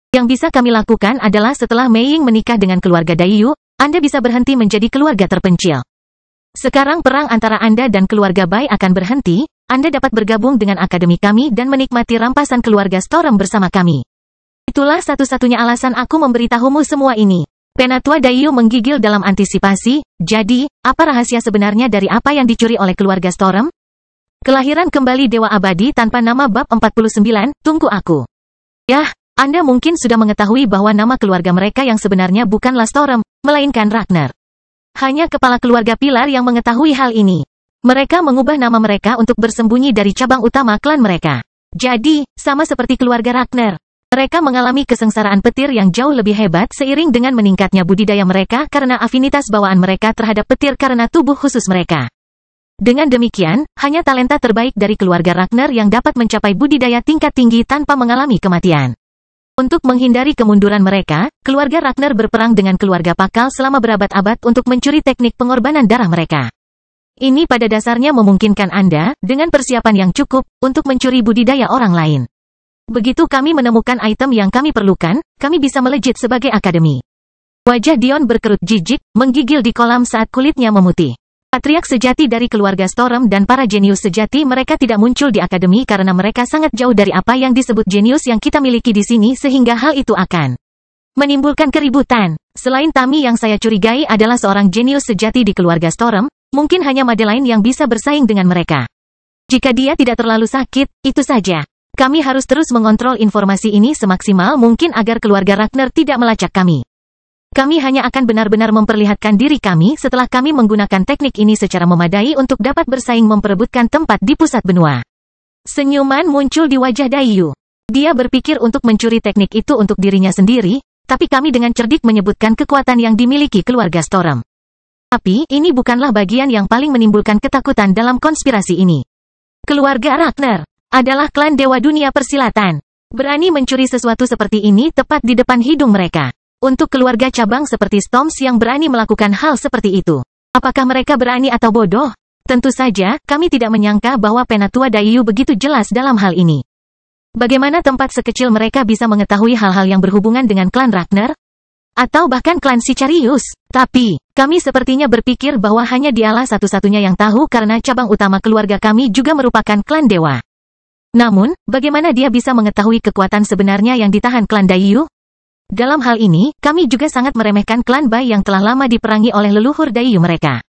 Yang bisa kami lakukan adalah setelah Mei Ying menikah dengan keluarga Dayu, Anda bisa berhenti menjadi keluarga terpencil. Sekarang perang antara Anda dan keluarga Bai akan berhenti, Anda dapat bergabung dengan akademi kami dan menikmati rampasan keluarga Storm bersama kami. Itulah satu-satunya alasan aku memberitahumu semua ini. Penatua Dayu menggigil dalam antisipasi, jadi, apa rahasia sebenarnya dari apa yang dicuri oleh keluarga Storm? Kelahiran kembali Dewa Abadi tanpa nama bab 49, tunggu aku. Yah. Anda mungkin sudah mengetahui bahwa nama keluarga mereka yang sebenarnya bukanlah Storm, melainkan Ragnar. Hanya kepala keluarga Pilar yang mengetahui hal ini. Mereka mengubah nama mereka untuk bersembunyi dari cabang utama klan mereka. Jadi, sama seperti keluarga Ragnar, mereka mengalami kesengsaraan petir yang jauh lebih hebat seiring dengan meningkatnya budidaya mereka karena afinitas bawaan mereka terhadap petir karena tubuh khusus mereka. Dengan demikian, hanya talenta terbaik dari keluarga Ragnar yang dapat mencapai budidaya tingkat tinggi tanpa mengalami kematian. Untuk menghindari kemunduran mereka, keluarga Ragnar berperang dengan keluarga Pakal selama berabad-abad untuk mencuri teknik pengorbanan darah mereka. Ini pada dasarnya memungkinkan Anda, dengan persiapan yang cukup, untuk mencuri budidaya orang lain. Begitu kami menemukan item yang kami perlukan, kami bisa melejit sebagai akademi. Wajah Dion berkerut jijik, menggigil di kolam saat kulitnya memutih. Patriark sejati dari keluarga Storm dan para jenius sejati mereka tidak muncul di akademi karena mereka sangat jauh dari apa yang disebut jenius yang kita miliki di sini sehingga hal itu akan menimbulkan keributan. Selain Tami yang saya curigai adalah seorang jenius sejati di keluarga Storm, Mungkin hanya Madeline yang bisa bersaing dengan mereka. Jika dia tidak terlalu sakit, itu saja. Kami harus terus mengontrol informasi ini semaksimal mungkin agar keluarga Ragnar tidak melacak kami. Kami hanya akan benar-benar memperlihatkan diri kami setelah kami menggunakan teknik ini secara memadai untuk dapat bersaing memperebutkan tempat di pusat benua. Senyuman muncul di wajah Daiyu. Dia berpikir untuk mencuri teknik itu untuk dirinya sendiri, tapi kami dengan cerdik menyebutkan kekuatan yang dimiliki keluarga Storm. Tapi, ini bukanlah bagian yang paling menimbulkan ketakutan dalam konspirasi ini. Keluarga Ragnar adalah klan Dewa Dunia Persilatan. Berani mencuri sesuatu seperti ini tepat di depan hidung mereka. Untuk keluarga cabang seperti Storms yang berani melakukan hal seperti itu. Apakah mereka berani atau bodoh? Tentu saja, kami tidak menyangka bahwa Penatua Daiyu begitu jelas dalam hal ini. Bagaimana tempat sekecil mereka bisa mengetahui hal-hal yang berhubungan dengan klan Ragnar? Atau bahkan klan Sicarius? Tapi, kami sepertinya berpikir bahwa hanya dialah satu-satunya yang tahu karena cabang utama keluarga kami juga merupakan klan dewa. Namun, bagaimana dia bisa mengetahui kekuatan sebenarnya yang ditahan klan Daiyu? Dalam hal ini, kami juga sangat meremehkan klan Bai yang telah lama diperangi oleh leluhur Daiyu mereka.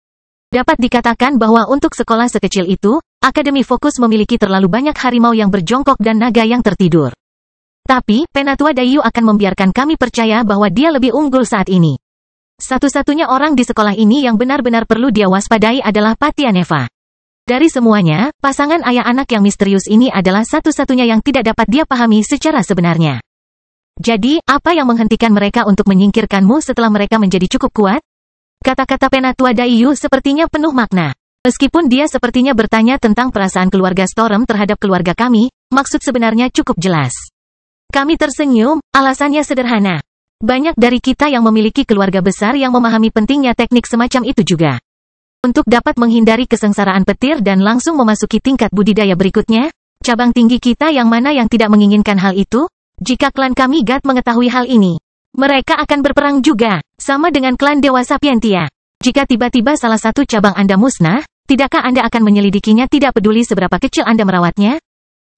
Dapat dikatakan bahwa untuk sekolah sekecil itu, Akademi Fokus memiliki terlalu banyak harimau yang berjongkok dan naga yang tertidur. Tapi, Penatua Daiyu akan membiarkan kami percaya bahwa dia lebih unggul saat ini. Satu-satunya orang di sekolah ini yang benar-benar perlu dia waspadai adalah Patianeva. Dari semuanya, pasangan ayah anak yang misterius ini adalah satu-satunya yang tidak dapat dia pahami secara sebenarnya. Jadi, apa yang menghentikan mereka untuk menyingkirkanmu setelah mereka menjadi cukup kuat? Kata-kata Penatua Daiyu sepertinya penuh makna. Meskipun dia sepertinya bertanya tentang perasaan keluarga Storm terhadap keluarga kami, maksud sebenarnya cukup jelas. Kami tersenyum, alasannya sederhana. Banyak dari kita yang memiliki keluarga besar yang memahami pentingnya teknik semacam itu juga. Untuk dapat menghindari kesengsaraan petir dan langsung memasuki tingkat budidaya berikutnya, cabang tinggi kita yang mana yang tidak menginginkan hal itu? Jika klan kami GAT mengetahui hal ini, mereka akan berperang juga, sama dengan klan Dewa Sapientia. Jika tiba-tiba salah satu cabang Anda musnah, tidakkah Anda akan menyelidikinya tidak peduli seberapa kecil Anda merawatnya?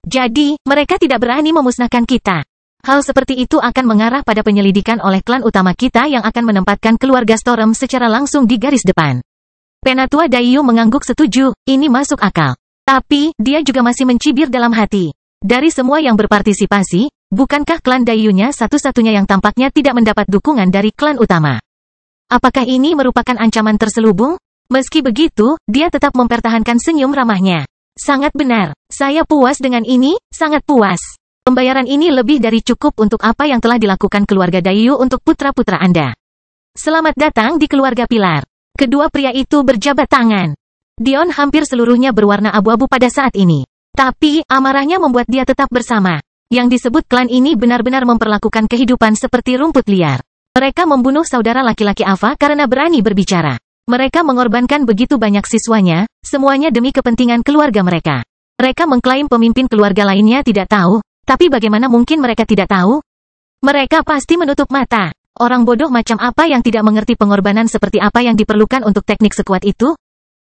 Jadi, mereka tidak berani memusnahkan kita. Hal seperti itu akan mengarah pada penyelidikan oleh klan utama kita yang akan menempatkan keluarga Storm secara langsung di garis depan. Penatua Daiyu mengangguk setuju, ini masuk akal. Tapi, dia juga masih mencibir dalam hati. Dari semua yang berpartisipasi, bukankah klan Daiyunya satu-satunya yang tampaknya tidak mendapat dukungan dari klan utama? Apakah ini merupakan ancaman terselubung? Meski begitu, dia tetap mempertahankan senyum ramahnya. Sangat benar. Saya puas dengan ini, sangat puas. Pembayaran ini lebih dari cukup untuk apa yang telah dilakukan keluarga Daiyu untuk putra-putra Anda. Selamat datang di keluarga Pilar. Kedua pria itu berjabat tangan. Dion hampir seluruhnya berwarna abu-abu pada saat ini. Tapi, amarahnya membuat dia tetap bersama. Yang disebut klan ini benar-benar memperlakukan kehidupan seperti rumput liar. Mereka membunuh saudara laki-laki Ava karena berani berbicara. Mereka mengorbankan begitu banyak siswanya, semuanya demi kepentingan keluarga mereka. Mereka mengklaim pemimpin keluarga lainnya tidak tahu, tapi bagaimana mungkin mereka tidak tahu? Mereka pasti menutup mata. Orang bodoh macam apa yang tidak mengerti pengorbanan seperti apa yang diperlukan untuk teknik sekuat itu?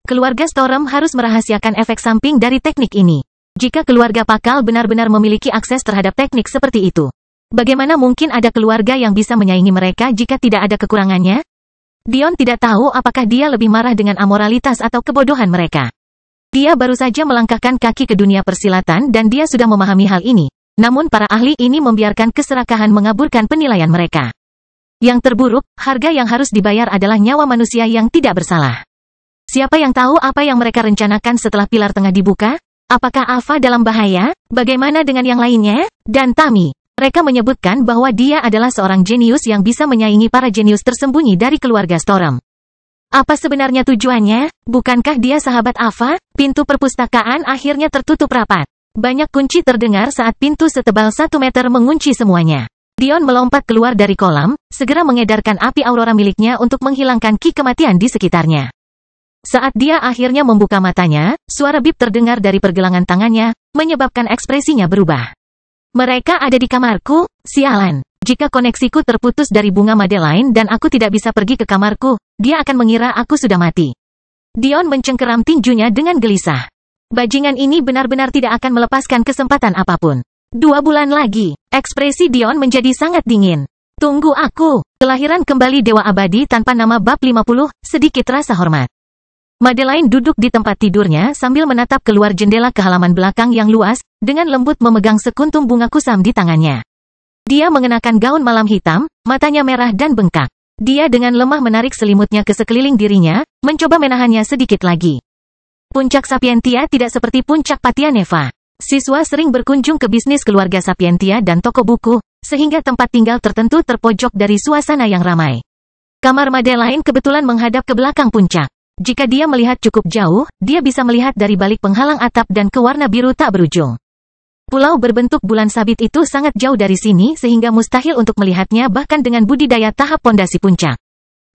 Keluarga Storm harus merahasiakan efek samping dari teknik ini. Jika keluarga Pakal benar-benar memiliki akses terhadap teknik seperti itu, bagaimana mungkin ada keluarga yang bisa menyaingi mereka jika tidak ada kekurangannya? Dion tidak tahu apakah dia lebih marah dengan amoralitas atau kebodohan mereka. Dia baru saja melangkahkan kaki ke dunia persilatan dan dia sudah memahami hal ini. Namun para ahli ini membiarkan keserakahan mengaburkan penilaian mereka. Yang terburuk, harga yang harus dibayar adalah nyawa manusia yang tidak bersalah. Siapa yang tahu apa yang mereka rencanakan setelah pilar tengah dibuka? Apakah Ava dalam bahaya? Bagaimana dengan yang lainnya? Dan Tami. Mereka menyebutkan bahwa dia adalah seorang jenius yang bisa menyaingi para jenius tersembunyi dari keluarga Storm. Apa sebenarnya tujuannya? Bukankah dia sahabat Ava? Pintu perpustakaan akhirnya tertutup rapat. Banyak kunci terdengar saat pintu setebal 1 meter mengunci semuanya. Dion melompat keluar dari kolam, segera mengedarkan api aurora miliknya untuk menghilangkan ki kematian di sekitarnya. Saat dia akhirnya membuka matanya, suara bip terdengar dari pergelangan tangannya, menyebabkan ekspresinya berubah. Mereka ada di kamarku, sialan. Jika koneksiku terputus dari bunga Madeline dan aku tidak bisa pergi ke kamarku, dia akan mengira aku sudah mati. Dion mencengkeram tinjunya dengan gelisah. Bajingan ini benar-benar tidak akan melepaskan kesempatan apapun. 2 bulan lagi, ekspresi Dion menjadi sangat dingin. Tunggu aku, kelahiran kembali Dewa Abadi tanpa nama bab 50, sedikit rasa hormat. Madeline duduk di tempat tidurnya sambil menatap keluar jendela ke halaman belakang yang luas, dengan lembut memegang sekuntum bunga kusam di tangannya. Dia mengenakan gaun malam hitam, matanya merah dan bengkak. Dia dengan lemah menarik selimutnya ke sekeliling dirinya, mencoba menahannya sedikit lagi. Puncak Sapientia tidak seperti puncak Patianeva. Siswa sering berkunjung ke bisnis keluarga Sapientia dan toko buku, sehingga tempat tinggal tertentu terpojok dari suasana yang ramai. Kamar Madeline kebetulan menghadap ke belakang puncak. Jika dia melihat cukup jauh, dia bisa melihat dari balik penghalang atap dan ke warna biru tak berujung. Pulau berbentuk bulan sabit itu sangat jauh dari sini sehingga mustahil untuk melihatnya bahkan dengan budidaya tahap pondasi puncak.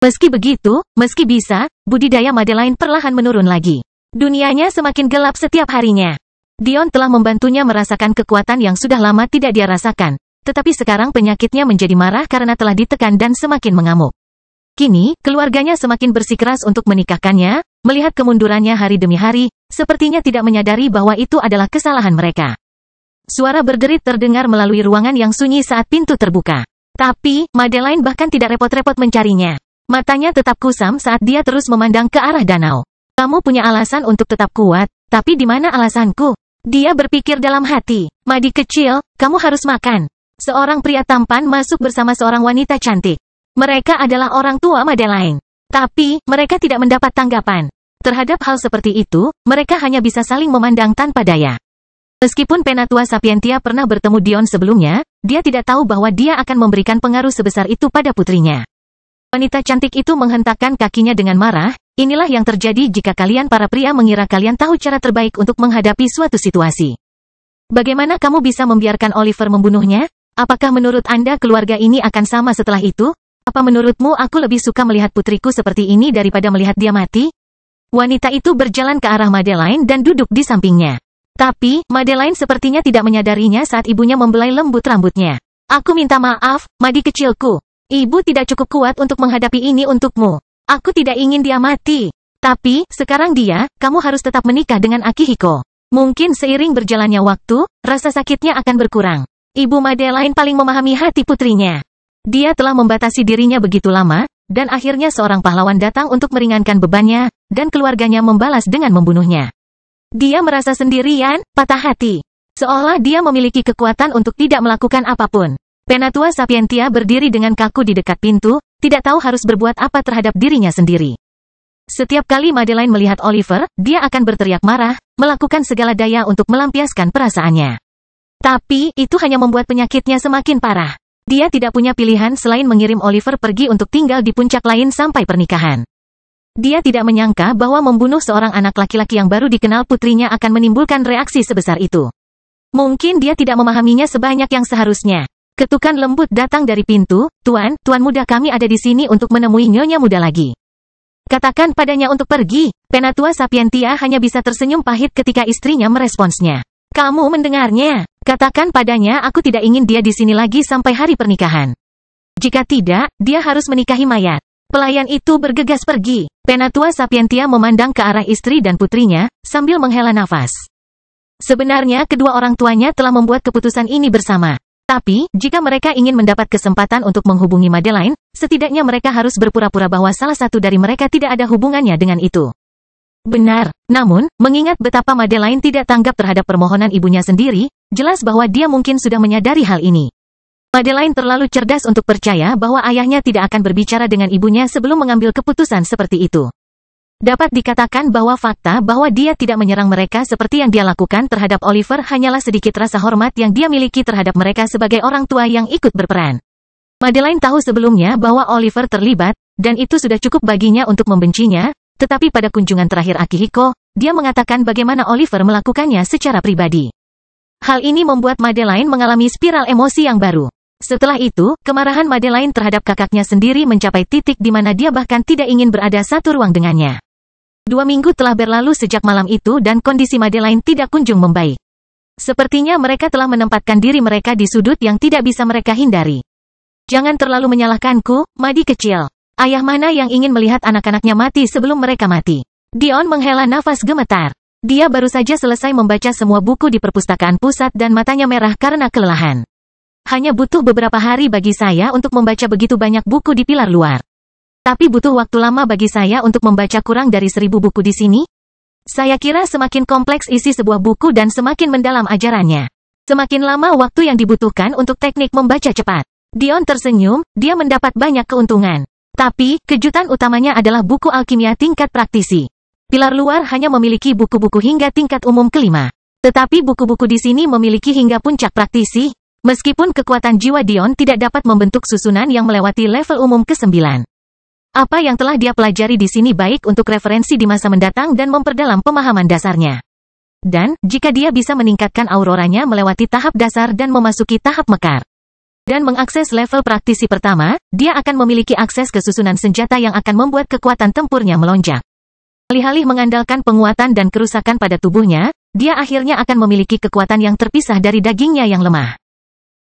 Meski begitu, meski bisa, budidaya Madeline perlahan menurun lagi. Dunianya semakin gelap setiap harinya. Dion telah membantunya merasakan kekuatan yang sudah lama tidak dia rasakan, tetapi sekarang penyakitnya menjadi marah karena telah ditekan dan semakin mengamuk. Kini, keluarganya semakin bersikeras untuk menikahkannya, melihat kemundurannya hari demi hari, sepertinya tidak menyadari bahwa itu adalah kesalahan mereka. Suara berderit terdengar melalui ruangan yang sunyi saat pintu terbuka. Tapi, Madeline bahkan tidak repot-repot mencarinya. Matanya tetap kusam saat dia terus memandang ke arah danau. Kamu punya alasan untuk tetap kuat, tapi di mana alasanku? Dia berpikir dalam hati. Madi kecil, kamu harus makan. Seorang pria tampan masuk bersama seorang wanita cantik. Mereka adalah orang tua Madeline. Tapi, mereka tidak mendapat tanggapan. Terhadap hal seperti itu, mereka hanya bisa saling memandang tanpa daya. Meskipun Penatua Sapientia pernah bertemu Dion sebelumnya, dia tidak tahu bahwa dia akan memberikan pengaruh sebesar itu pada putrinya. Wanita cantik itu menghentakkan kakinya dengan marah. Inilah yang terjadi jika kalian para pria mengira kalian tahu cara terbaik untuk menghadapi suatu situasi. Bagaimana kamu bisa membiarkan Oliver membunuhnya? Apakah menurut Anda keluarga ini akan sama setelah itu? Apa menurutmu aku lebih suka melihat putriku seperti ini daripada melihat dia mati? Wanita itu berjalan ke arah Madeline dan duduk di sampingnya. Tapi, Madeline sepertinya tidak menyadarinya saat ibunya membelai lembut rambutnya. Aku minta maaf, Madi kecilku. Ibu tidak cukup kuat untuk menghadapi ini untukmu. Aku tidak ingin dia mati. Tapi, sekarang kamu harus tetap menikah dengan Akihiko. Mungkin seiring berjalannya waktu, rasa sakitnya akan berkurang. Ibu Madeline paling memahami hati putrinya. Dia telah membatasi dirinya begitu lama, dan akhirnya seorang pahlawan datang untuk meringankan bebannya, dan keluarganya membalas dengan membunuhnya. Dia merasa sendirian, patah hati. Seolah dia memiliki kekuatan untuk tidak melakukan apapun. Penatua Sapientia berdiri dengan kaku di dekat pintu, tidak tahu harus berbuat apa terhadap dirinya sendiri. Setiap kali Madeline melihat Oliver, dia akan berteriak marah, melakukan segala daya untuk melampiaskan perasaannya. Tapi, itu hanya membuat penyakitnya semakin parah. Dia tidak punya pilihan selain mengirim Oliver pergi untuk tinggal di puncak lain sampai pernikahan. Dia tidak menyangka bahwa membunuh seorang anak laki-laki yang baru dikenal putrinya akan menimbulkan reaksi sebesar itu. Mungkin dia tidak memahaminya sebanyak yang seharusnya. Ketukan lembut datang dari pintu. Tuan muda kami ada di sini untuk menemui nyonya muda lagi. Katakan padanya untuk pergi. Penatua Sapientia hanya bisa tersenyum pahit ketika istrinya meresponsnya. Kamu mendengarnya. Katakan padanya aku tidak ingin dia di sini lagi sampai hari pernikahan. Jika tidak, dia harus menikahi mayat. Pelayan itu bergegas pergi. Penatua Sapientia memandang ke arah istri dan putrinya, sambil menghela nafas. Sebenarnya kedua orang tuanya telah membuat keputusan ini bersama. Tapi, jika mereka ingin mendapat kesempatan untuk menghubungi Madeline, setidaknya mereka harus berpura-pura bahwa salah satu dari mereka tidak ada hubungannya dengan itu. Benar, namun, mengingat betapa Madeline tidak tanggap terhadap permohonan ibunya sendiri, jelas bahwa dia mungkin sudah menyadari hal ini. Madeline terlalu cerdas untuk percaya bahwa ayahnya tidak akan berbicara dengan ibunya sebelum mengambil keputusan seperti itu. Dapat dikatakan bahwa fakta bahwa dia tidak menyerang mereka seperti yang dia lakukan terhadap Oliver hanyalah sedikit rasa hormat yang dia miliki terhadap mereka sebagai orang tua yang ikut berperan. Madeline tahu sebelumnya bahwa Oliver terlibat, dan itu sudah cukup baginya untuk membencinya, tetapi pada kunjungan terakhir Akihiko, dia mengatakan bagaimana Oliver melakukannya secara pribadi. Hal ini membuat Madeline mengalami spiral emosi yang baru. Setelah itu, kemarahan Madeline terhadap kakaknya sendiri mencapai titik di mana dia bahkan tidak ingin berada satu ruang dengannya. 2 minggu telah berlalu sejak malam itu dan kondisi Madeline tidak kunjung membaik. Sepertinya mereka telah menempatkan diri mereka di sudut yang tidak bisa mereka hindari. Jangan terlalu menyalahkanku, Madi kecil. Ayah mana yang ingin melihat anak-anaknya mati sebelum mereka mati? Dion menghela nafas gemetar. Dia baru saja selesai membaca semua buku di perpustakaan pusat dan matanya merah karena kelelahan. Hanya butuh beberapa hari bagi saya untuk membaca begitu banyak buku di pilar luar. Tapi butuh waktu lama bagi saya untuk membaca kurang dari 1000 buku di sini. Saya kira semakin kompleks isi sebuah buku dan semakin mendalam ajarannya, semakin lama waktu yang dibutuhkan untuk teknik membaca cepat. Dion tersenyum, dia mendapat banyak keuntungan. Tapi, kejutan utamanya adalah buku alkimia tingkat praktisi. Pilar luar hanya memiliki buku-buku hingga tingkat umum kelima. Tetapi buku-buku di sini memiliki hingga puncak praktisi. Meskipun kekuatan jiwa Dion tidak dapat membentuk susunan yang melewati level umum ke-9. Apa yang telah dia pelajari di sini baik untuk referensi di masa mendatang dan memperdalam pemahaman dasarnya. Dan, jika dia bisa meningkatkan auroranya melewati tahap dasar dan memasuki tahap mekar, dan mengakses level praktisi pertama, dia akan memiliki akses ke susunan senjata yang akan membuat kekuatan tempurnya melonjak. Alih-alih mengandalkan penguatan dan kerusakan pada tubuhnya, dia akhirnya akan memiliki kekuatan yang terpisah dari dagingnya yang lemah.